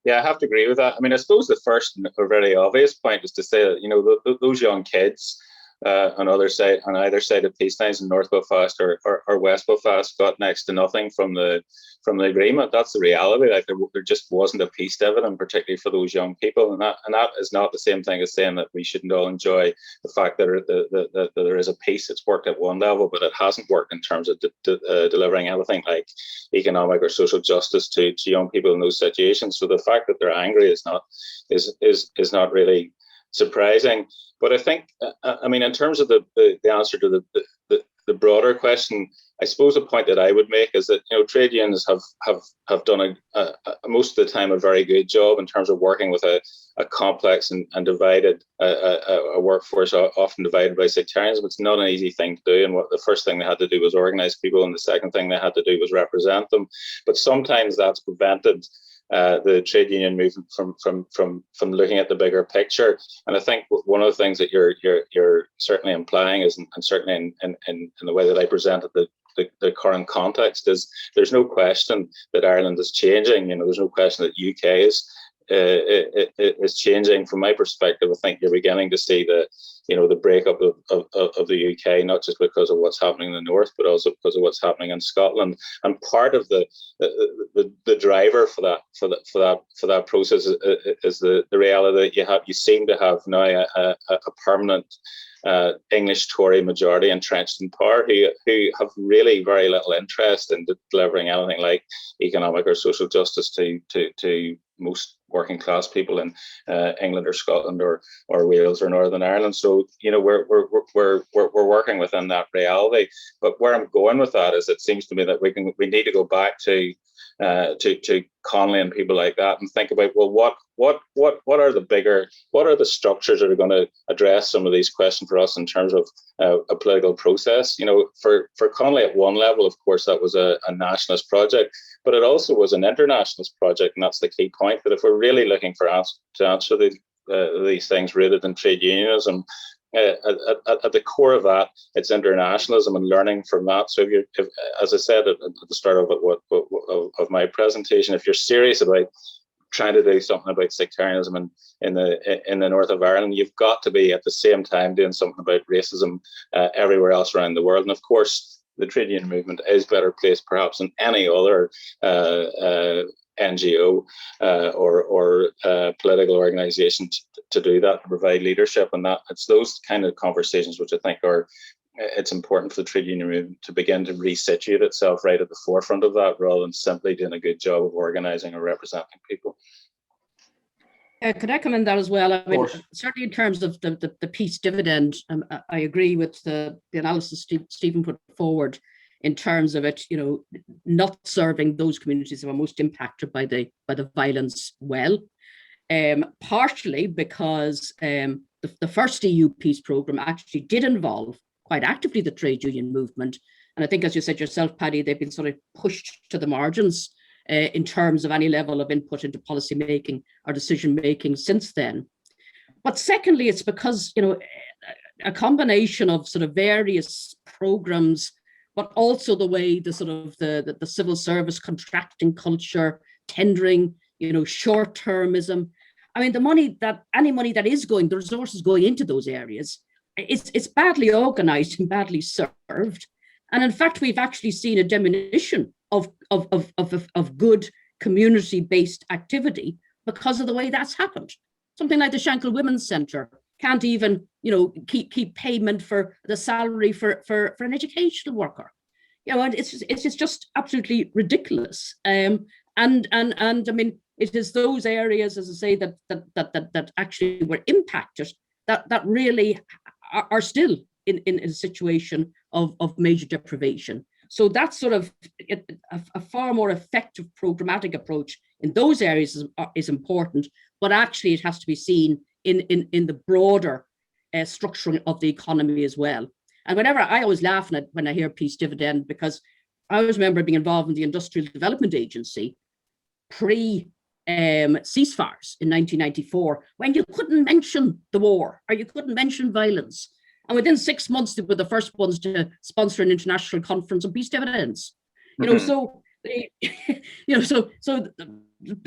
Yeah, I have to agree with that. I mean, I suppose the first and very obvious point is to say that, you know, those young kids on either side of peace lines in North Belfast or West Belfast got next to nothing from the agreement. That's the reality. Like there just wasn't a peace dividend, particularly for those young people, and that is not the same thing as saying that we shouldn't all enjoy the fact that there is a peace that's worked at one level, but it hasn't worked in terms of delivering anything like economic or social justice to young people in those situations. So the fact that they're angry is not really surprising. But I think, I mean, in terms of the answer to the broader question, I suppose a point that I would make is that, you know, trade unions have done most of the time a very good job in terms of working with a complex and divided a workforce often divided by sectarianism. It's not an easy thing to do, and what the first thing they had to do was organize people, and the second thing they had to do was represent them. But sometimes that's prevented the trade union movement from looking at the bigger picture. And I think one of the things that you're certainly implying is, and certainly in the way that I presented the current context, is there's no question that Ireland is changing. You know, there's no question that UK is changing. From my perspective, I think you're beginning to see the breakup of the UK, not just because of what's happening in the north, but also because of what's happening in Scotland. And part of the driver for that process is the reality that you seem to have now a permanent English Tory majority entrenched in power who have really very little interest in delivering anything like economic or social justice to most working class people in England or Scotland or Wales or Northern Ireland. So, you know, we're working within that reality. But where I'm going with that is, it seems to me that we need to go back to to Connolly and people like that, and think about, well, what are the structures that are going to address some of these questions for us in terms of a political process. You know, for Connolly at one level, of course, that was a nationalist project, but it also was an internationalist project, and that's the key point. That if we're really looking to answer these things rooted in trade unionism, at the core of that, it's internationalism and learning from that. So if as I said at the start of my presentation, if you're serious about trying to do something about sectarianism in the north of Ireland, you've got to be at the same time doing something about racism everywhere else around the world. And of course, the trade union movement is better placed perhaps than any other NGO or political organization to do that, to provide leadership. And that it's those kind of conversations which I think it's important for the trade union movement to begin to resituate itself right at the forefront of that, rather than simply doing a good job of organizing or representing people. Could I come in that as well? I mean, certainly in terms of the peace dividend, I agree with the analysis Stephen put forward in terms of it, you know, not serving those communities that were most impacted by the violence well. Partially because the first EU peace programme actually did involve quite actively the trade union movement. And I think, as you said yourself, Paddy, they've been sort of pushed to the margins in terms of any level of input into policy making or decision making since then. But secondly, it's because, you know, a combination of sort of various programmes, but also the way the sort of the civil service contracting culture, tendering, you know, short-termism. I mean, any money that is going, the resources going into those areas, it's badly organised and badly served. And in fact, we've actually seen a diminution of good community-based activity because of the way that's happened. Something like the Shankill Women's Centre can't even, you know, keep payment for the salary for an educational worker. You know, and it's just absolutely ridiculous. And I mean, it is those areas, as I say, that actually were impacted that really are still in a situation of major deprivation. So that's sort of a far more effective programmatic approach in those areas is important, but actually it has to be seen in the broader structuring of the economy as well. And I always laugh when I hear peace dividend, because I always remember being involved in the Industrial Development Agency pre-ceasefires in 1994, when you couldn't mention the war or you couldn't mention violence. And within 6 months, they were the first ones to sponsor an international conference on peace dividends. You know, so the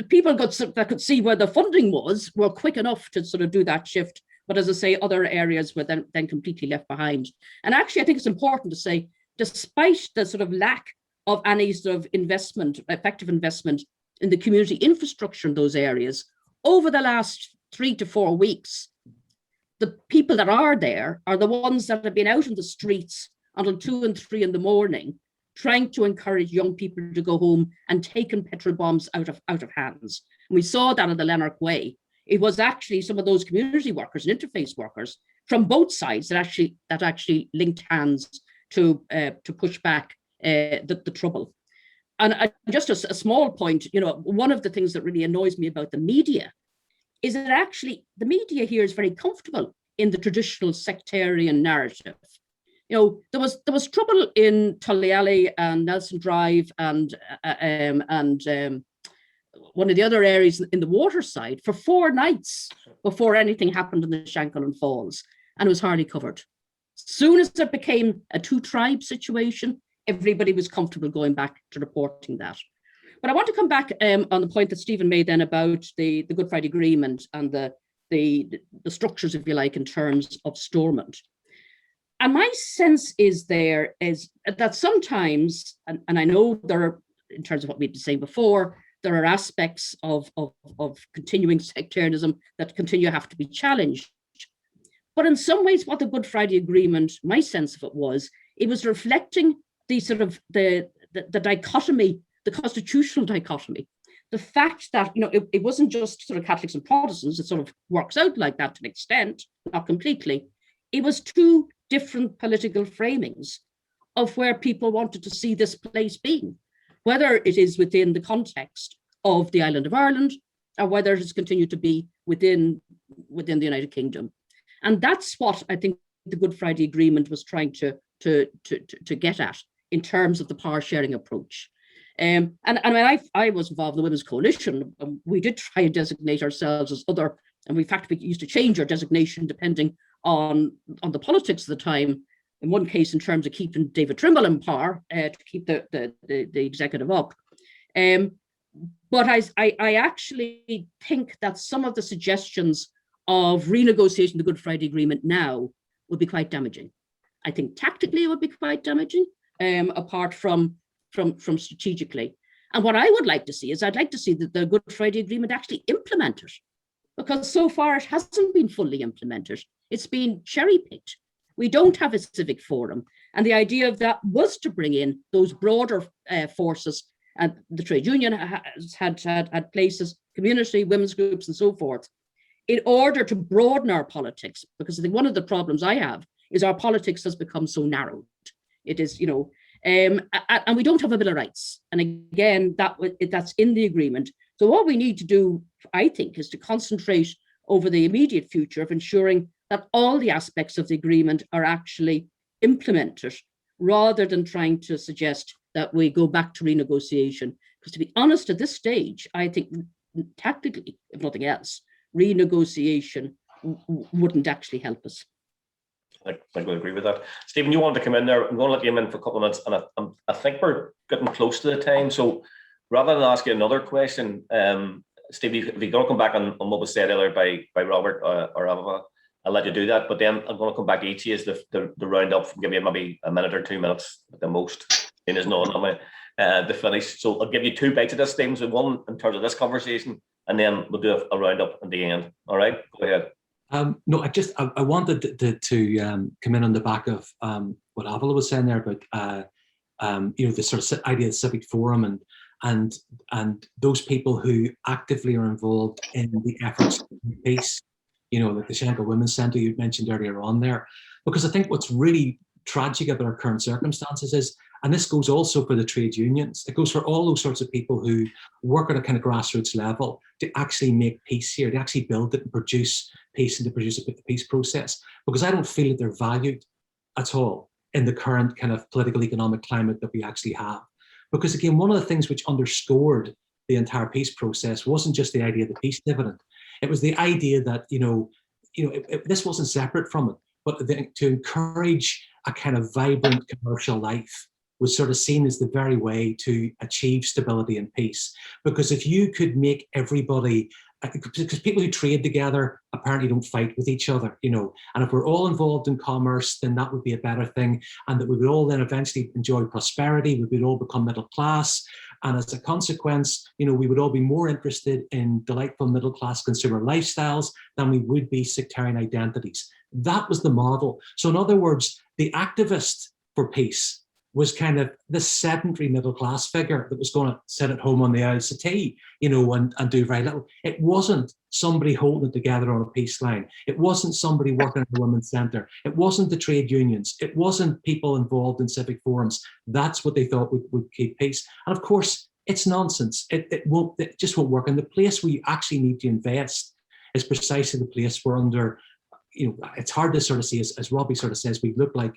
people that could see where the funding was were quick enough to sort of do that shift. But as I say, other areas were then completely left behind. And actually, I think it's important to say, despite the sort of lack of any sort of effective investment in the community infrastructure in those areas, over the last 3 to 4 weeks, the people that are there are the ones that have been out in the streets until 2 and 3 in the morning, trying to encourage young people to go home and taking petrol bombs out of hands. And we saw that in the Lanark Way. It was actually some of those community workers and interface workers from both sides that actually linked hands to push back the trouble. And just a small point, you know, one of the things that really annoys me about the media is that actually the media here is very comfortable in the traditional sectarian narrative. You know, there was trouble in Tullyalley and Nelson Drive and one of the other areas in the waterside for 4 nights before anything happened in the Shankill and Falls, and it was hardly covered. Soon as it became a 2-tribe situation, everybody was comfortable going back to reporting that. But I want to come back on the point that Stephen made then about the Good Friday Agreement and the structures, if you like, in terms of storement. And my sense is that sometimes, and I know there are, in terms of what we've been saying before, there are aspects of continuing sectarianism that continue to have to be challenged. But in some ways, what the Good Friday Agreement, my sense of it was reflecting the sort of the dichotomy, the constitutional dichotomy, the fact that, you know, it wasn't just sort of Catholics and Protestants. It sort of works out like that to an extent, not completely. It was 2 different political framings of where people wanted to see this place being. whether it is within the context of the island of Ireland or whether it has continued to be within the United Kingdom. And that's what I think the Good Friday Agreement was trying to get at in terms of the power sharing approach. And when I was involved in the Women's Coalition, we did try and designate ourselves as other, and in fact, we used to change our designation depending on the politics of the time. In one case, in terms of keeping David Trimble in power, to keep the executive up. But I actually think that some of the suggestions of renegotiating the Good Friday Agreement now would be quite damaging. I think tactically it would be quite damaging, apart from strategically. And what I would like to see is I'd like to see that the Good Friday Agreement actually implemented, because so far it hasn't been fully implemented. It's been cherry-picked. We don't have a civic forum. And the idea of that was to bring in those broader forces, and the trade union had places, community, women's groups, and so forth, in order to broaden our politics. Because I think one of the problems I have is our politics has become so narrowed. It is, and we don't have a Bill of Rights. And again, that's in the agreement. So what we need to do, I think, is to concentrate over the immediate future of ensuring that all the aspects of the agreement are actually implemented, rather than trying to suggest that we go back to renegotiation. Because to be honest, at this stage, I think tactically, if nothing else, renegotiation wouldn't actually help us. I would agree with that. Stephen, you wanted to come in there. I'm going to let you in for a couple of minutes, and I think we're getting close to the time. So rather than ask you another question, Steve, if you're going to come back on what was said earlier by Robert or Ava, I'll let you do that. But then I'm going to come back to each of you as the round up, give you maybe a minute or 2 minutes at the most. In is not to finish. So I'll give you 2 bites of this, Stephen. So one in terms of this conversation, and then we'll do a round up at the end. All right, go ahead. No, I wanted to come in on the back of what Avila was saying there about the sort of idea of civic forum and those people who actively are involved in the efforts to make peace. Like the Shankill Women's Centre you mentioned earlier on there, because I think what's really tragic about our current circumstances is, and this goes also for the trade unions, it goes for all those sorts of people who work at a kind of grassroots level to actually make peace here, to actually build it and produce peace and to produce the peace process, because I don't feel that they're valued at all in the current kind of political economic climate that we actually have. Because again, one of the things which underscored the entire peace process wasn't just the idea of the peace dividend. It was the idea that, this wasn't separate from it, but to encourage a kind of vibrant commercial life was sort of seen as the very way to achieve stability and peace. Because if you could make everybody, because people who trade together apparently don't fight with each other, and if we're all involved in commerce, then that would be a better thing, and that we would all then eventually enjoy prosperity, we would all become middle class, and as a consequence, we would all be more interested in delightful middle class consumer lifestyles than we would be sectarian identities. That was the model. So in other words, the activist for peace was kind of the sedentary middle class figure that was going to sit at home on the Isle Settee, and do very little. It wasn't somebody holding it together on a peace line. It wasn't somebody working at the Women's Centre. It wasn't the trade unions. It wasn't people involved in civic forums. That's what they thought would keep peace. And of course, it's nonsense. It just won't work. And the place where you actually need to invest is precisely the place where under, it's hard to sort of see, as Robbie sort of says, we look like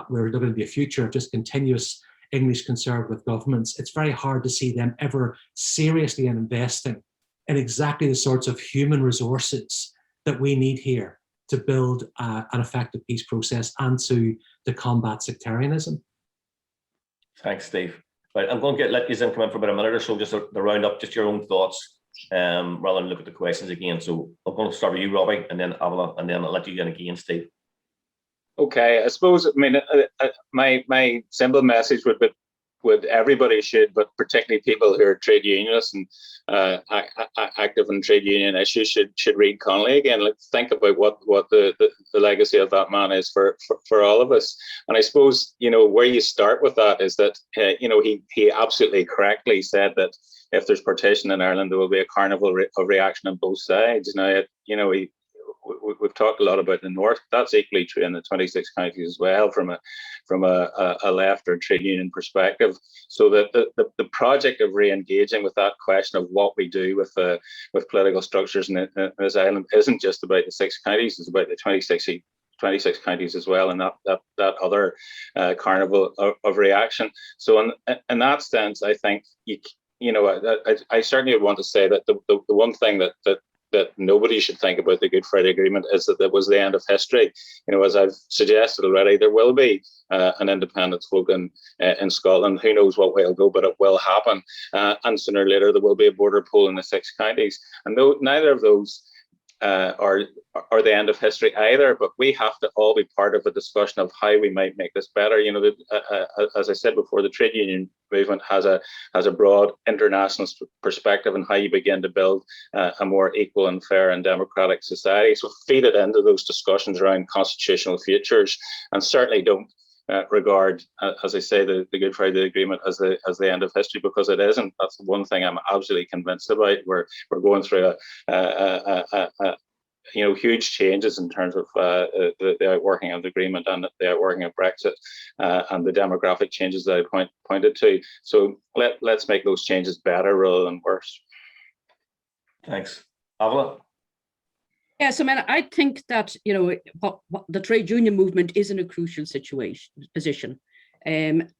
we're looking at the future of just continuous English conservative governments. It's very hard to see them ever seriously investing in exactly the sorts of human resources that we need here to build an effective peace process and to combat sectarianism. Thanks, Steve. Right, I'm going to let you come in for about a minute or so, just to round up just your own thoughts, rather than look at the questions again. So I'm going to start with you, Robbie, and then Avila, and then I'll let you get again, Steve. Okay, I suppose, my simple message would everybody should, but particularly people who are trade unionists and active in trade union issues should read Connolly again. Like, think about what the legacy of that man is for all of us. And I suppose, where you start with that is that, he absolutely correctly said that if there's partition in Ireland, there will be a carnival of reaction on both sides. Now, we've talked a lot about the North. That's equally true in the 26 counties as well, from a left or trade union perspective. So that the project of re-engaging with that question of what we do with political structures in this island isn't just about the 6 counties; it's about the 26 counties as well, and that other carnival of reaction. So in that sense, I think I certainly would want to say that the one thing that nobody should think about the Good Friday Agreement is that it was the end of history. As I've suggested already, there will be an independence vote in Scotland. Who knows what way it'll go, but it will happen. And sooner or later, there will be a border poll in the 6 counties. And though neither of those are the end of history either, but we have to all be part of a discussion of how we might make this better. As I said before, the trade union movement has a broad international perspective on how you begin to build a more equal and fair and democratic society. So feed it into those discussions around constitutional futures, and certainly don't regard, as I say, the Good Friday Agreement as the end of history, because it isn't. That's the one thing I'm absolutely convinced about. We're going through huge changes in terms of the outworking of the agreement and the outworking of Brexit and the demographic changes that I pointed to. So let's make those changes better rather than worse. Thanks. Avala? Yes, I think that what the trade union movement is in a crucial position, and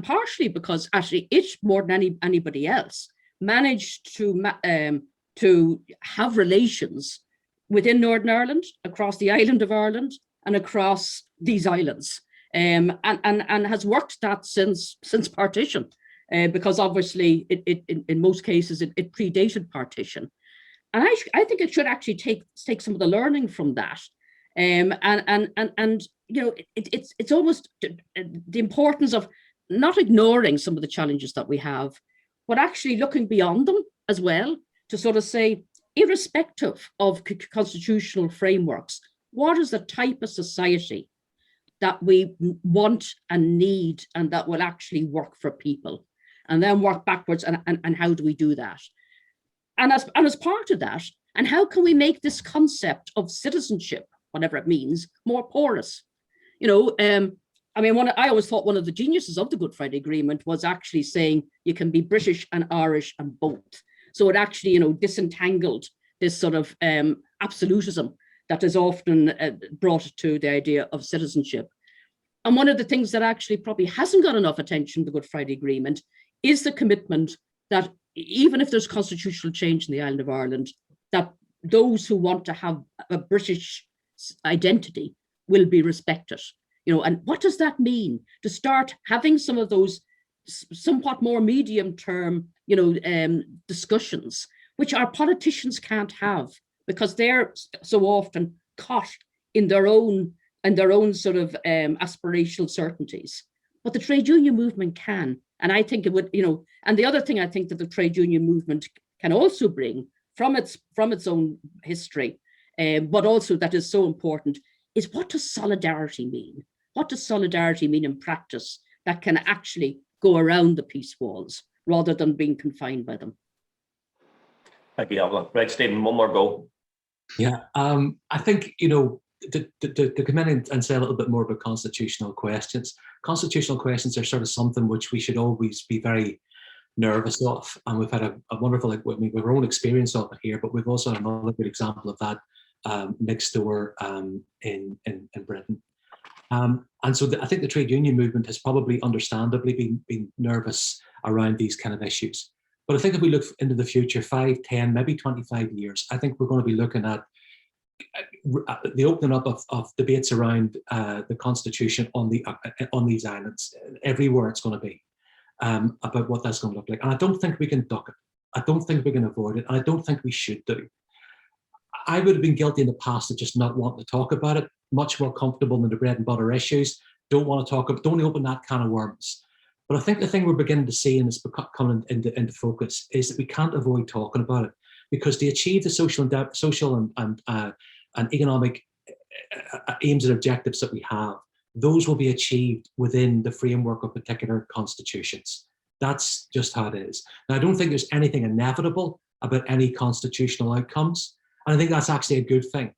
partially because actually it, more than anybody else, managed to have relations within Northern Ireland, across the island of Ireland, and across these islands, and has worked that since partition, because obviously it in most cases it predated partition. And I think it should actually take some of the learning from that, and it's almost the importance of not ignoring some of the challenges that we have, but actually looking beyond them as well, to sort of say, irrespective of constitutional frameworks, what is the type of society that we want and need, and that will actually work for people, and then work backwards, and how do we do that? And as part of that, and how can we make this concept of citizenship, whatever it means, more porous? I always thought one of the geniuses of the Good Friday Agreement was actually saying you can be British and Irish and both. So it actually, disentangled this sort of absolutism that is often brought to the idea of citizenship. And one of the things that actually probably hasn't got enough attention, the Good Friday Agreement, is the commitment that even if there's constitutional change in the island of Ireland, that those who want to have a British identity will be respected. And what does that mean? To start having some of those somewhat more medium-term, discussions, which our politicians can't have, because they're so often caught in their own sort of aspirational certainties. But the trade union movement can. And I think it would, and the other thing I think that the trade union movement can also bring from its own history, but also that is so important, is what does solidarity mean? What does solidarity mean in practice that can actually go around the peace walls rather than being confined by them? Thank you, Avala. Right, Stephen, one more go. Yeah, I think, to come in and say a little bit more about constitutional questions. Constitutional questions are sort of something which we should always be very nervous of, and we've had a wonderful, we've our own experience of it here, but we've also had another good example of that next door in Britain. And so I think the trade union movement has probably understandably been nervous around these kind of issues. But I think if we look into the future, 5, 10, maybe 25 years, I think we're going to be looking at the opening up of debates around the constitution on these islands, everywhere it's going to be, about what that's going to look like. And I don't think we can duck it. I don't think we can avoid it. And I don't think we should do. I would have been guilty in the past of just not wanting to talk about it, much more comfortable than the bread and butter issues. Don't want to talk about, don't open that can of worms. But I think the thing we're beginning to see, and it's coming into focus, is that we can't avoid talking about it, because to achieve the social and economic aims and objectives that we have, those will be achieved within the framework of particular constitutions. That's just how it is. Now, I don't think there's anything inevitable about any constitutional outcomes. And I think that's actually a good thing.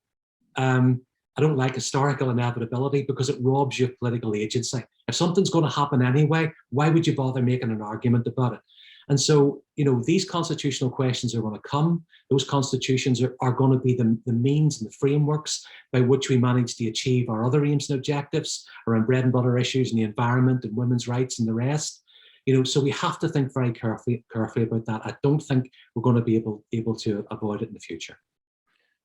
I don't like historical inevitability because it robs you of political agency. If something's going to happen anyway, why would you bother making an argument about it? And so, these constitutional questions are going to come. Those constitutions are going to be the means and the frameworks by which we manage to achieve our other aims and objectives around bread and butter issues and the environment and women's rights and the rest. So we have to think very carefully about that. I don't think we're going to be able to avoid it in the future.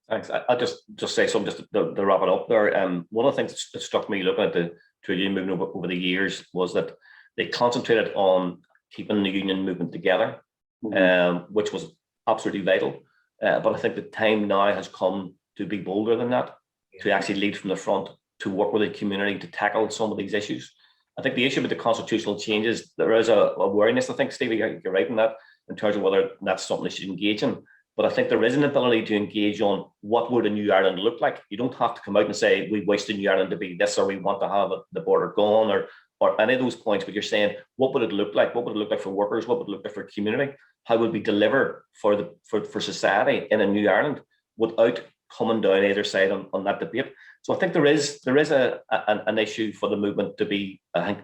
Thanks. I'll just say something just to wrap it up there. One of the things that struck me looking at the trade union movement over the years was that they concentrated on keeping the union movement together, which was absolutely vital. But I think the time now has come to be bolder than that, to actually lead from the front, to work with the community to tackle some of these issues. I think the issue with the constitutional changes, there is a wariness, I think, Stevie, you're right in that, in terms of whether that's something they should engage in. But I think there is an ability to engage on what would a new Ireland look like. You don't have to come out and say, we wish the new Ireland to be this, or we want to have the border gone, or any of those points, but you're saying, what would it look like? What would it look like for workers? What would it look like for community? How would we deliver for society in a new Ireland without coming down either side on that debate? So I think there is an issue for the movement to be, I think,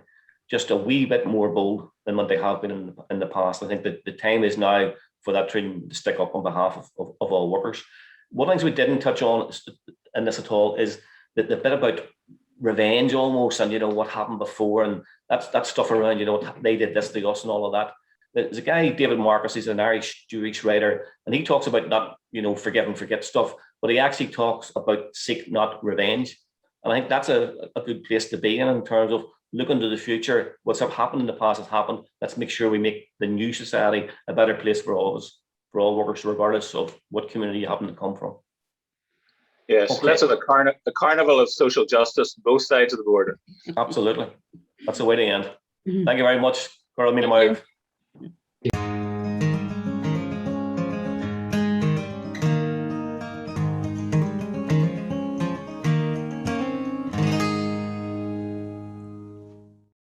just a wee bit more bold than what they have been in the past. I think that the time is now for that training to stick up on behalf of all workers. One of the things we didn't touch on in this at all is the bit about revenge almost, and what happened before, and that stuff around, they did this to us and all of that. There's a guy, David Marcus, he's an Irish Jewish writer, and he talks about not, forgive and forget stuff, but he actually talks about seek not revenge. And I think that's a good place to be in terms of looking to the future. What's happened in the past has happened. Let's make sure we make the new society a better place for all of us, for all workers, regardless of what community you happen to come from. Yes, okay. Let's have a carnival of social justice, both sides of the border. Absolutely. That's the way to end. Thank you very much. Thank you.